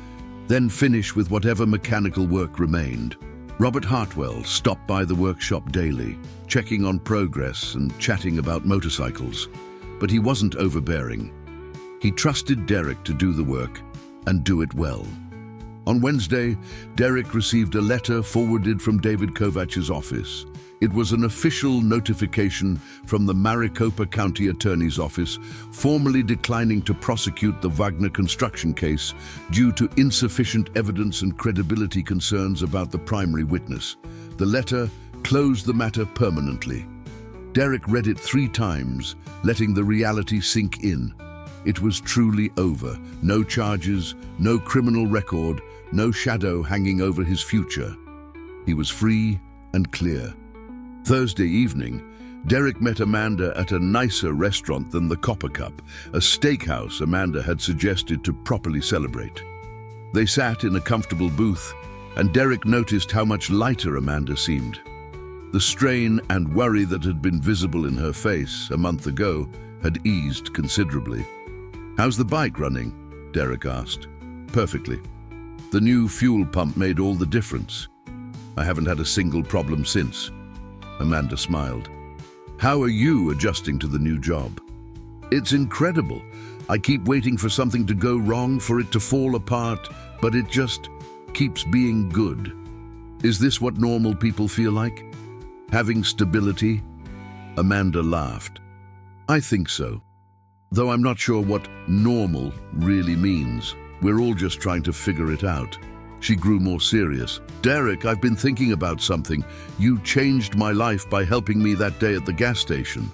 A: then finish with whatever mechanical work remained. Robert Hartwell stopped by the workshop daily, checking on progress and chatting about motorcycles, but he wasn't overbearing. He trusted Derek to do the work and do it well. On Wednesday, Derek received a letter forwarded from David Kovach's office. It was an official notification from the Maricopa County Attorney's Office, formally declining to prosecute the Wagner construction case due to insufficient evidence and credibility concerns about the primary witness. The letter closed the matter permanently. Derek read it 3 times, letting the reality sink in. It was truly over. No charges, no criminal record, no shadow hanging over his future. He was free and clear. Thursday evening, Derek met Amanda at a nicer restaurant than the Copper Cup, a steakhouse Amanda had suggested to properly celebrate. They sat in a comfortable booth, and Derek noticed how much lighter Amanda seemed. The strain and worry that had been visible in her face a month ago had eased considerably. "How's the bike running?" Derek asked. "Perfectly. The new fuel pump made all the difference. I haven't had a single problem since." Amanda smiled. "How are you adjusting to the new job?" "It's incredible. I keep waiting for something to go wrong, for it to fall apart, but it just keeps being good." "Is this what normal people feel like? Having stability?" Amanda laughed. "I think so. Though I'm not sure what normal really means. We're all just trying to figure it out." She grew more serious. "Derek, I've been thinking about something. You changed my life by helping me that day at the gas station.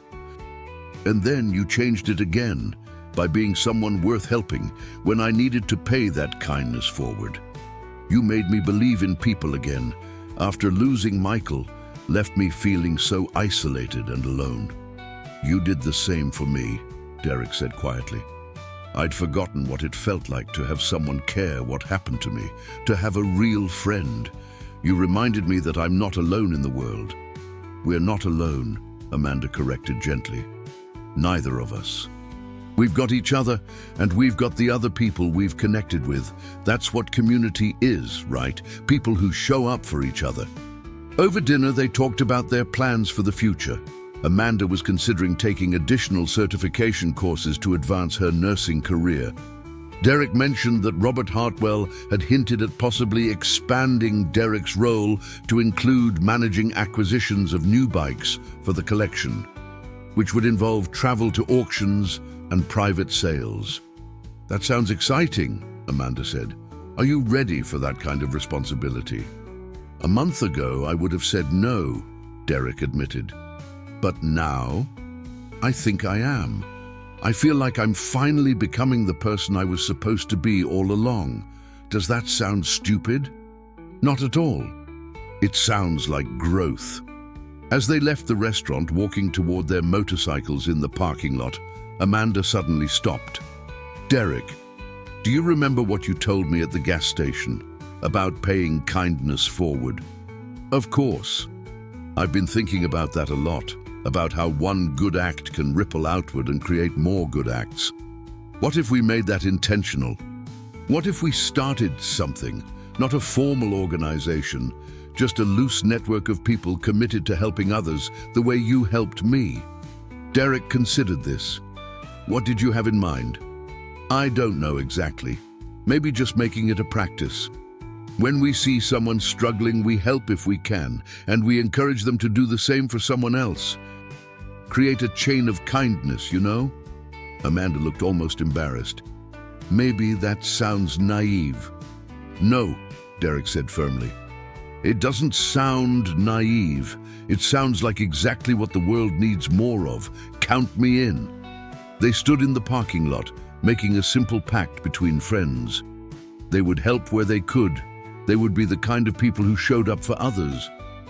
A: And then you changed it again by being someone worth helping when I needed to pay that kindness forward. You made me believe in people again. After losing Michael, left me feeling so isolated and alone." "You did the same for me," Derek said quietly. "I'd forgotten what it felt like to have someone care what happened to me, to have a real friend. You reminded me that I'm not alone in the world." "We're not alone," Amanda corrected gently. "Neither of us. We've got each other, and we've got the other people we've connected with. That's what community is, right? People who show up for each other." Over dinner, they talked about their plans for the future. Amanda was considering taking additional certification courses to advance her nursing career. Derek mentioned that Robert Hartwell had hinted at possibly expanding Derek's role to include managing acquisitions of new bikes for the collection, which would involve travel to auctions and private sales. "That sounds exciting," Amanda said. "Are you ready for that kind of responsibility?" "A month ago, I would have said no," Derek admitted. "But now, I think I am. I feel like I'm finally becoming the person I was supposed to be all along. Does that sound stupid?" "Not at all. It sounds like growth." As they left the restaurant, walking toward their motorcycles in the parking lot, Amanda suddenly stopped. "Derek, do you remember what you told me at the gas station about paying kindness forward?" Of course. I've been thinking about that a lot, about how one good act can ripple outward and create more good acts. What if we made that intentional? What if we started something, not a formal organization, just a loose network of people committed to helping others the way you helped me? Derek considered this. What did you have in mind? I don't know exactly. Maybe just making it a practice. When we see someone struggling, we help if we can, and we encourage them to do the same for someone else. Create a chain of kindness, you know? Amanda looked almost embarrassed. Maybe that sounds naive. No, Derek said firmly. It doesn't sound naive. It sounds like exactly what the world needs more of. Count me in. They stood in the parking lot, making a simple pact between friends. They would help where they could. They would be the kind of people who showed up for others,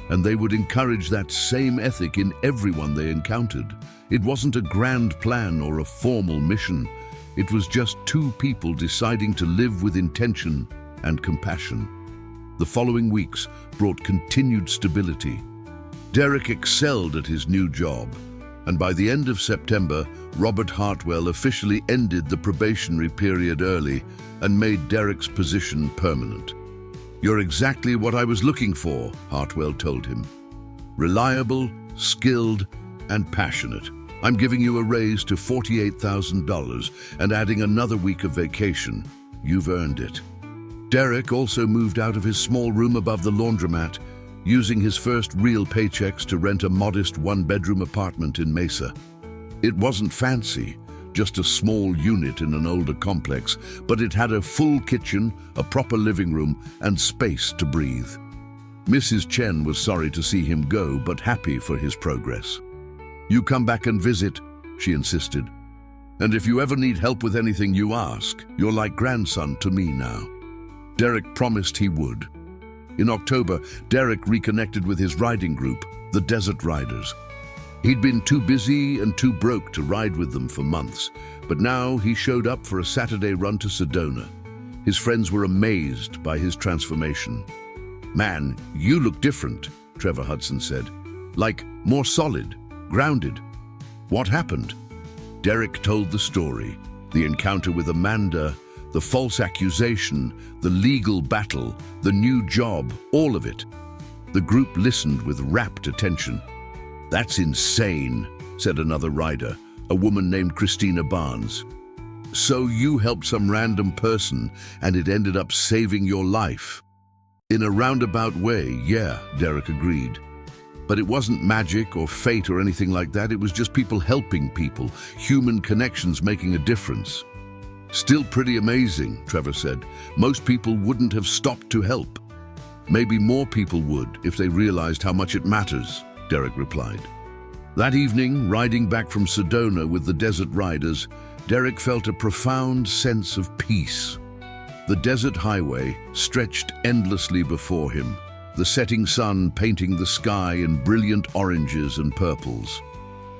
A: and they would encourage that same ethic in everyone they encountered. It wasn't a grand plan or a formal mission. It was just two people deciding to live with intention and compassion. The following weeks brought continued stability. Derek excelled at his new job, and by the end of September, Robert Hartwell officially ended the probationary period early and made Derek's position permanent. You're exactly what I was looking for, Hartwell told him. Reliable, skilled, and passionate. I'm giving you a raise to $48,000 and adding another week of vacation. You've earned it. Derek also moved out of his small room above the laundromat, using his first real paychecks to rent a modest one-bedroom apartment in Mesa. It wasn't fancy, just a small unit in an older complex, but it had a full kitchen, a proper living room, and space to breathe. Mrs. Chen was sorry to see him go, but happy for his progress. You come back and visit, she insisted. And if you ever need help with anything, you ask. You're like grandson to me now. Derek promised he would. In October, Derek reconnected with his riding group, the Desert Riders. He'd been too busy and too broke to ride with them for months, but now he showed up for a Saturday run to Sedona. His friends were amazed by his transformation. Man, you look different, Trevor Hudson said. Like more solid, grounded. What happened? Derek told the story, the encounter with Amanda, the false accusation, the legal battle, the new job, all of it. The group listened with rapt attention. That's insane, said another rider, a woman named Christina Barnes. So you helped some random person and it ended up saving your life? In a roundabout way, yeah, Derek agreed. But it wasn't magic or fate or anything like that. It was just people helping people, human connections making a difference. Still pretty amazing, Trevor said. Most people wouldn't have stopped to help. Maybe more people would if they realized how much it matters, Derek replied. That evening, riding back from Sedona with the Desert Riders, Derek felt a profound sense of peace. The desert highway stretched endlessly before him, the setting sun painting the sky in brilliant oranges and purples.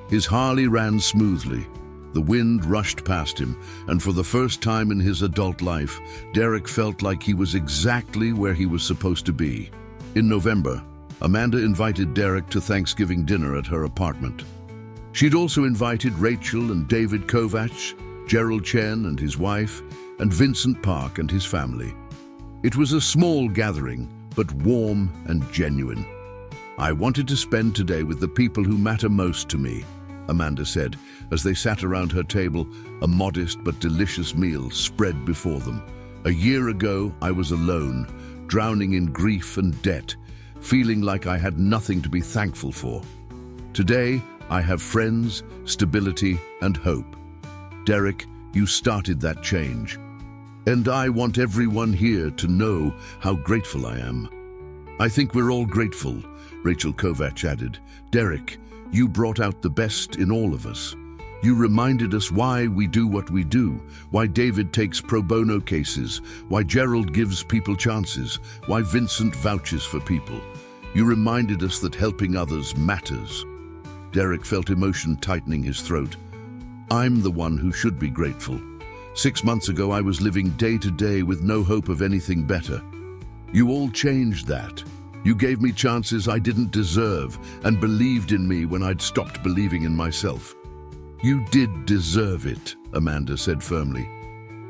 A: His Harley ran smoothly. The wind rushed past him, and for the first time in his adult life, Derek felt like he was exactly where he was supposed to be. In November, Amanda invited Derek to Thanksgiving dinner at her apartment. She'd also invited Rachel and David Kovach, Gerald Chen and his wife, and Vincent Park and his family. It was a small gathering, but warm and genuine. I wanted to spend today with the people who matter most to me, Amanda said, as they sat around her table, a modest but delicious meal spread before them. A year ago, I was alone, drowning in grief and debt, feeling like I had nothing to be thankful for. Today, I have friends, stability, and hope. Derek, you started that change. And I want everyone here to know how grateful I am. I think we're all grateful, Rachel Kovach added. Derek, you brought out the best in all of us. You reminded us why we do what we do, why David takes pro bono cases, why Gerald gives people chances, why Vincent vouches for people. You reminded us that helping others matters. Derek felt emotion tightening his throat. I'm the one who should be grateful. 6 months ago, I was living day to day with no hope of anything better. You all changed that. You gave me chances I didn't deserve and believed in me when I'd stopped believing in myself. You did deserve it, Amanda said firmly.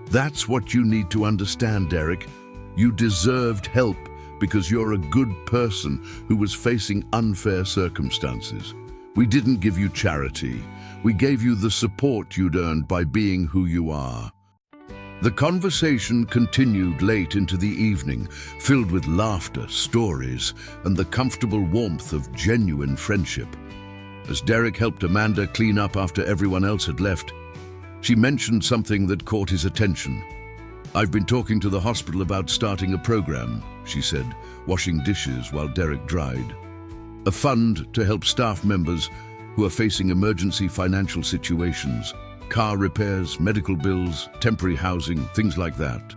A: That's what you need to understand, Derek. You deserved help because you're a good person who was facing unfair circumstances. We didn't give you charity. We gave you the support you'd earned by being who you are. The conversation continued late into the evening, filled with laughter, stories, and the comfortable warmth of genuine friendship. As Derek helped Amanda clean up after everyone else had left, she mentioned something that caught his attention. "I've been talking to the hospital about starting a program," she said, washing dishes while Derek dried. "A fund to help staff members who are facing emergency financial situations. Car repairs, medical bills, temporary housing, things like that.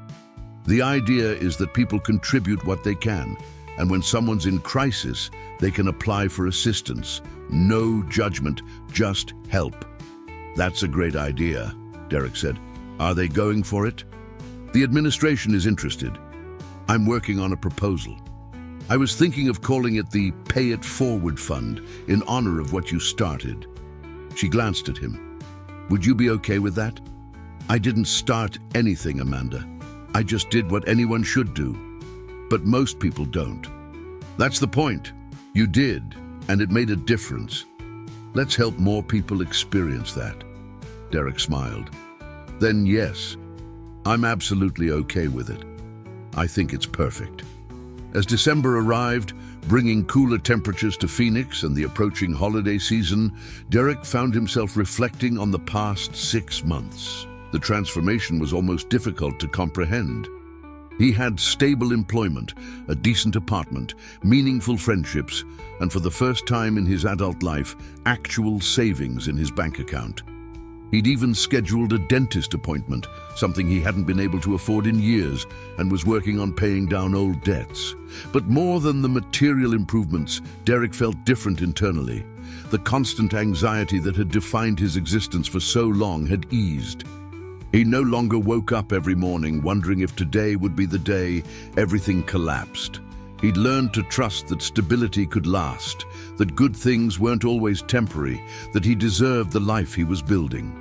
A: The idea is that people contribute what they can, and when someone's in crisis, they can apply for assistance. No judgment, just help." "That's a great idea," Derek said. "Are they going for it?" "The administration is interested. I'm working on a proposal. I was thinking of calling it the Pay It Forward Fund in honor of what you started." She glanced at him. "Would you be okay with that?" "I didn't start anything, Amanda. I just did what anyone should do. But most people don't." "That's the point. You did, and it made a difference. Let's help more people experience that." Derek smiled. "Then yes, I'm absolutely okay with it. I think it's perfect." As December arrived, bringing cooler temperatures to Phoenix and the approaching holiday season, Derek found himself reflecting on the past 6 months. The transformation was almost difficult to comprehend. He had stable employment, a decent apartment, meaningful friendships, and for the first time in his adult life, actual savings in his bank account. He'd even scheduled a dentist appointment, something he hadn't been able to afford in years, and was working on paying down old debts. But more than the material improvements, Derek felt different internally. The constant anxiety that had defined his existence for so long had eased. He no longer woke up every morning wondering if today would be the day everything collapsed. He'd learned to trust that stability could last, that good things weren't always temporary, that he deserved the life he was building.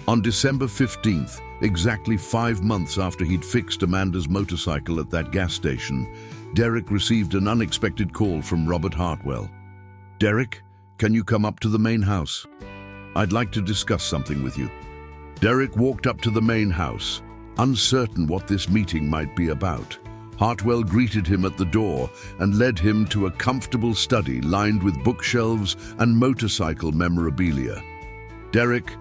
A: On December 15th, exactly 5 months after he'd fixed Amanda's motorcycle at that gas station, Derek received an unexpected call from Robert Hartwell. "Derek, can you come up to the main house? I'd like to discuss something with you." Derek walked up to the main house, uncertain what this meeting might be about. Hartwell greeted him at the door and led him to a comfortable study lined with bookshelves and motorcycle memorabilia. "Derek,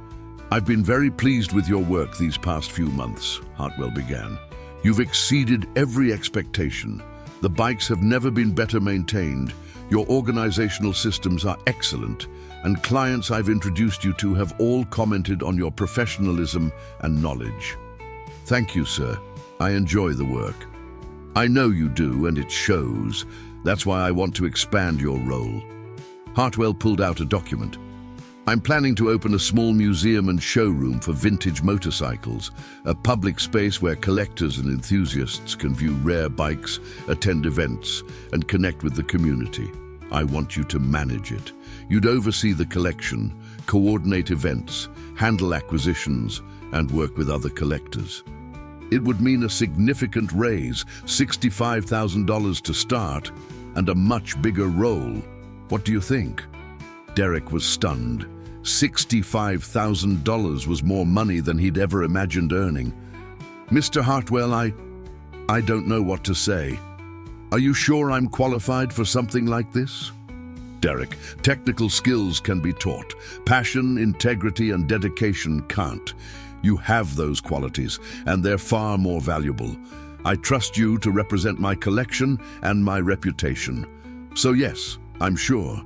A: I've been very pleased with your work these past few months," Hartwell began. "You've exceeded every expectation. The bikes have never been better maintained. Your organizational systems are excellent, and clients I've introduced you to have all commented on your professionalism and knowledge." "Thank you, sir. I enjoy the work." "I know you do, and it shows. That's why I want to expand your role." Hartwell pulled out a document. "I'm planning to open a small museum and showroom for vintage motorcycles, a public space where collectors and enthusiasts can view rare bikes, attend events, and connect with the community. I want you to manage it. You'd oversee the collection, coordinate events, handle acquisitions, and work with other collectors. It would mean a significant raise, $65,000 to start, and a much bigger role. What do you think?" Derek was stunned. $65,000 was more money than he'd ever imagined earning. "Mr. Hartwell, I don't know what to say. Are you sure I'm qualified for something like this?" "Derek, technical skills can be taught. Passion, integrity, and dedication can't. You have those qualities, and they're far more valuable. I trust you to represent my collection and my reputation. So yes, I'm sure."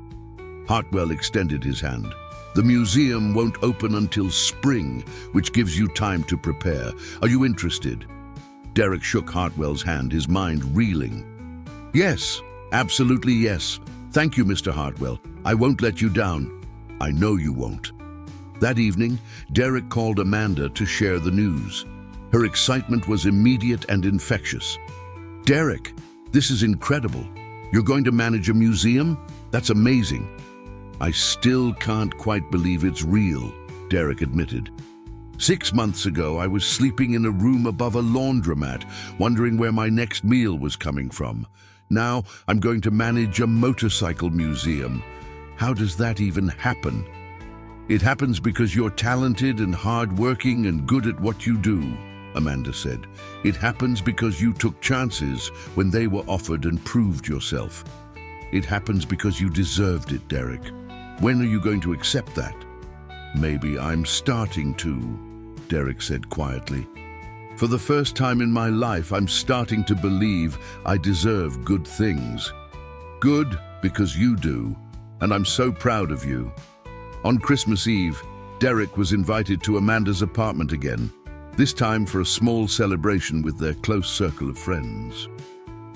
A: Hartwell extended his hand. "The museum won't open until spring, which gives you time to prepare. Are you interested?" Derek shook Hartwell's hand, his mind reeling. "Yes, absolutely yes. Thank you, Mr. Hartwell. I won't let you down. I know you won't." That evening, Derek called Amanda to share the news. Her excitement was immediate and infectious. "Derek, this is incredible. You're going to manage a museum? That's amazing. I still can't quite believe it's real, Derek admitted. 6 months ago, I was sleeping in a room above a laundromat, wondering where my next meal was coming from. Now, I'm going to manage a motorcycle museum. How does that even happen? It happens because you're talented and hardworking and good at what you do, Amanda said. It happens because you took chances when they were offered and proved yourself. It happens because you deserved it, Derek. When are you going to accept that? Maybe I'm starting to, Derek said quietly. For the first time in my life, I'm starting to believe I deserve good things. Good because you do, and I'm so proud of you. On Christmas Eve, Derek was invited to Amanda's apartment again, this time for a small celebration with their close circle of friends.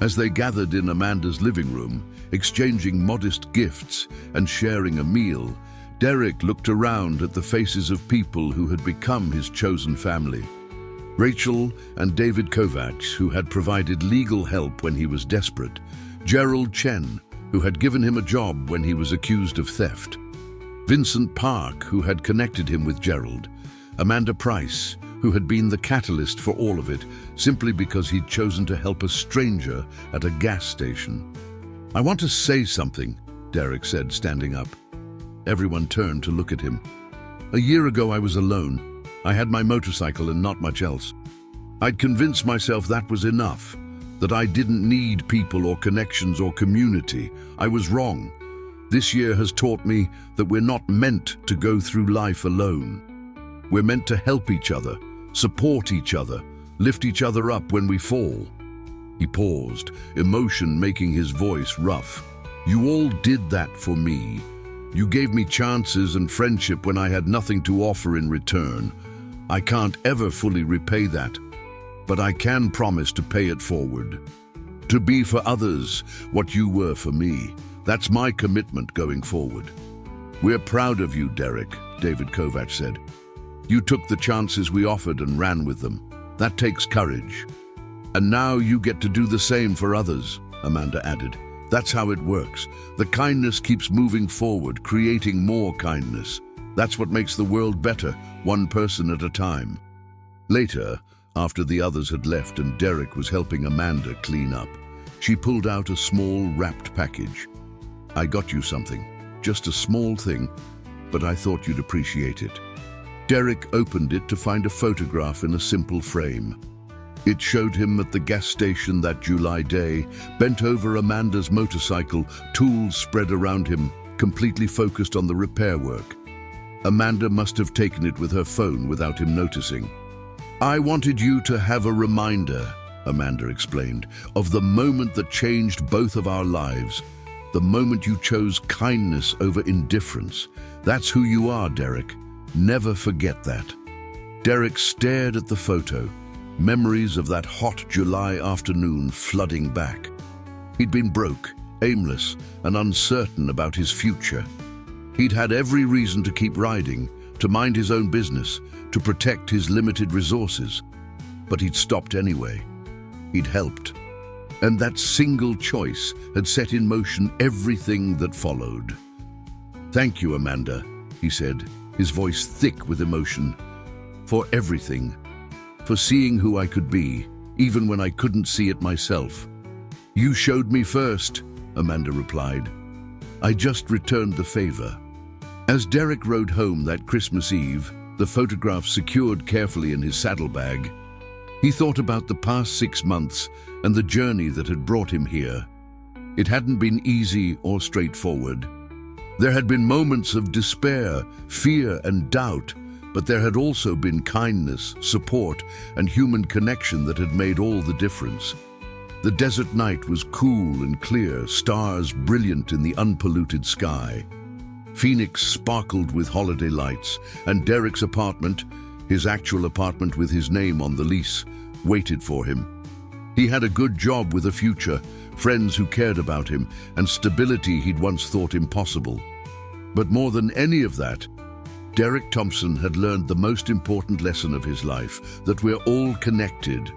A: As they gathered in Amanda's living room, exchanging modest gifts and sharing a meal, Derek looked around at the faces of people who had become his chosen family. Rachel and David Kovacs, who had provided legal help when he was desperate. Gerald Chen, who had given him a job when he was accused of theft. Vincent Park, who had connected him with Gerald. Amanda Price, who had been the catalyst for all of it, simply because he'd chosen to help a stranger at a gas station. I want to say something, Derek said, standing up. Everyone turned to look at him. A year ago, I was alone. I had my motorcycle and not much else. I'd convinced myself that was enough, that I didn't need people or connections or community. I was wrong. This year has taught me that we're not meant to go through life alone. We're meant to help each other, support each other, lift each other up when we fall. He paused, emotion making his voice rough. You all did that for me. You gave me chances and friendship when I had nothing to offer in return. I can't ever fully repay that, but I can promise to pay it forward. To be for others what you were for me. That's my commitment going forward. We're proud of you, Derek, David Kovacs said. You took the chances we offered and ran with them. That takes courage. And now you get to do the same for others, Amanda added. That's how it works. The kindness keeps moving forward, creating more kindness. That's what makes the world better, one person at a time. Later, after the others had left and Derek was helping Amanda clean up, she pulled out a small wrapped package. I got you something, just a small thing, but I thought you'd appreciate it. Derek opened it to find a photograph in a simple frame. It showed him at the gas station that July day, bent over Amanda's motorcycle, tools spread around him, completely focused on the repair work. Amanda must have taken it with her phone without him noticing. I wanted you to have a reminder, Amanda explained, of the moment that changed both of our lives. The moment you chose kindness over indifference. That's who you are, Derek. Never forget that. Derek stared at the photo, memories of that hot July afternoon flooding back. He'd been broke, aimless, and uncertain about his future. He'd had every reason to keep riding, to mind his own business, to protect his limited resources. But he'd stopped anyway. He'd helped. And that single choice had set in motion everything that followed. Thank you, Amanda, he said, his voice thick with emotion. For everything. For seeing who I could be, even when I couldn't see it myself. You showed me first, Amanda replied. I just returned the favor. As Derek rode home that Christmas Eve, the photograph secured carefully in his saddlebag, he thought about the past 6 months and the journey that had brought him here. It hadn't been easy or straightforward. There had been moments of despair, fear, and doubt, but there had also been kindness, support, and human connection that had made all the difference. The desert night was cool and clear, stars brilliant in the unpolluted sky. Phoenix sparkled with holiday lights, and Derek's apartment, his actual apartment with his name on the lease, waited for him. He had a good job with a future, friends who cared about him, and stability he'd once thought impossible. But more than any of that, Derek Thompson had learned the most important lesson of his life, that we're all connected,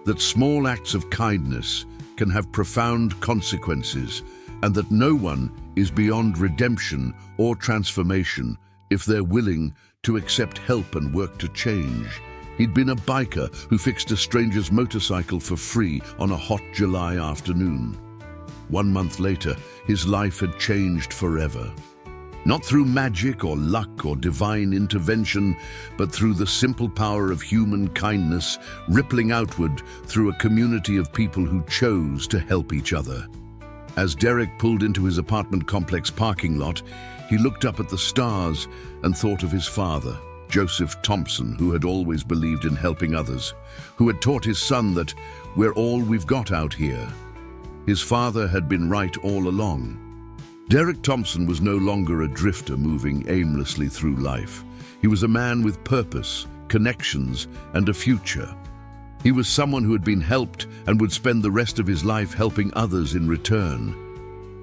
A: that small acts of kindness can have profound consequences, and that no one is beyond redemption or transformation if they're willing to accept help and work to change. He'd been a biker who fixed a stranger's motorcycle for free on a hot July afternoon. 1 month later, his life had changed forever. Not through magic or luck or divine intervention, but through the simple power of human kindness rippling outward through a community of people who chose to help each other. As Derek pulled into his apartment complex parking lot, he looked up at the stars and thought of his father, Joseph Thompson, who had always believed in helping others, who had taught his son that we're all we've got out here. His father had been right all along. Derek Thompson was no longer a drifter moving aimlessly through life. He was a man with purpose, connections, and a future. He was someone who had been helped and would spend the rest of his life helping others in return.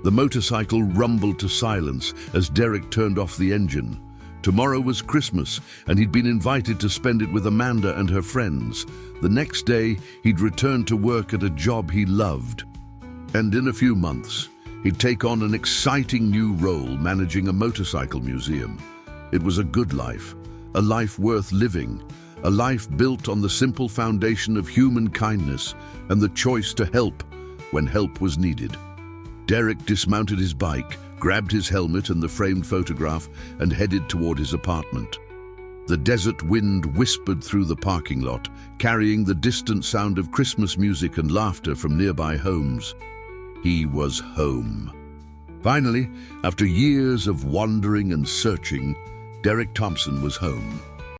A: The motorcycle rumbled to silence as Derek turned off the engine. Tomorrow was Christmas, and he'd been invited to spend it with Amanda and her friends. The next day, he'd return to work at a job he loved. And in a few months, he'd take on an exciting new role managing a motorcycle museum. It was a good life, a life worth living, a life built on the simple foundation of human kindness and the choice to help when help was needed. Derek dismounted his bike, grabbed his helmet and the framed photograph, and headed toward his apartment. The desert wind whispered through the parking lot, carrying the distant sound of Christmas music and laughter from nearby homes. He was home. Finally, after years of wandering and searching, Derek Thompson was home.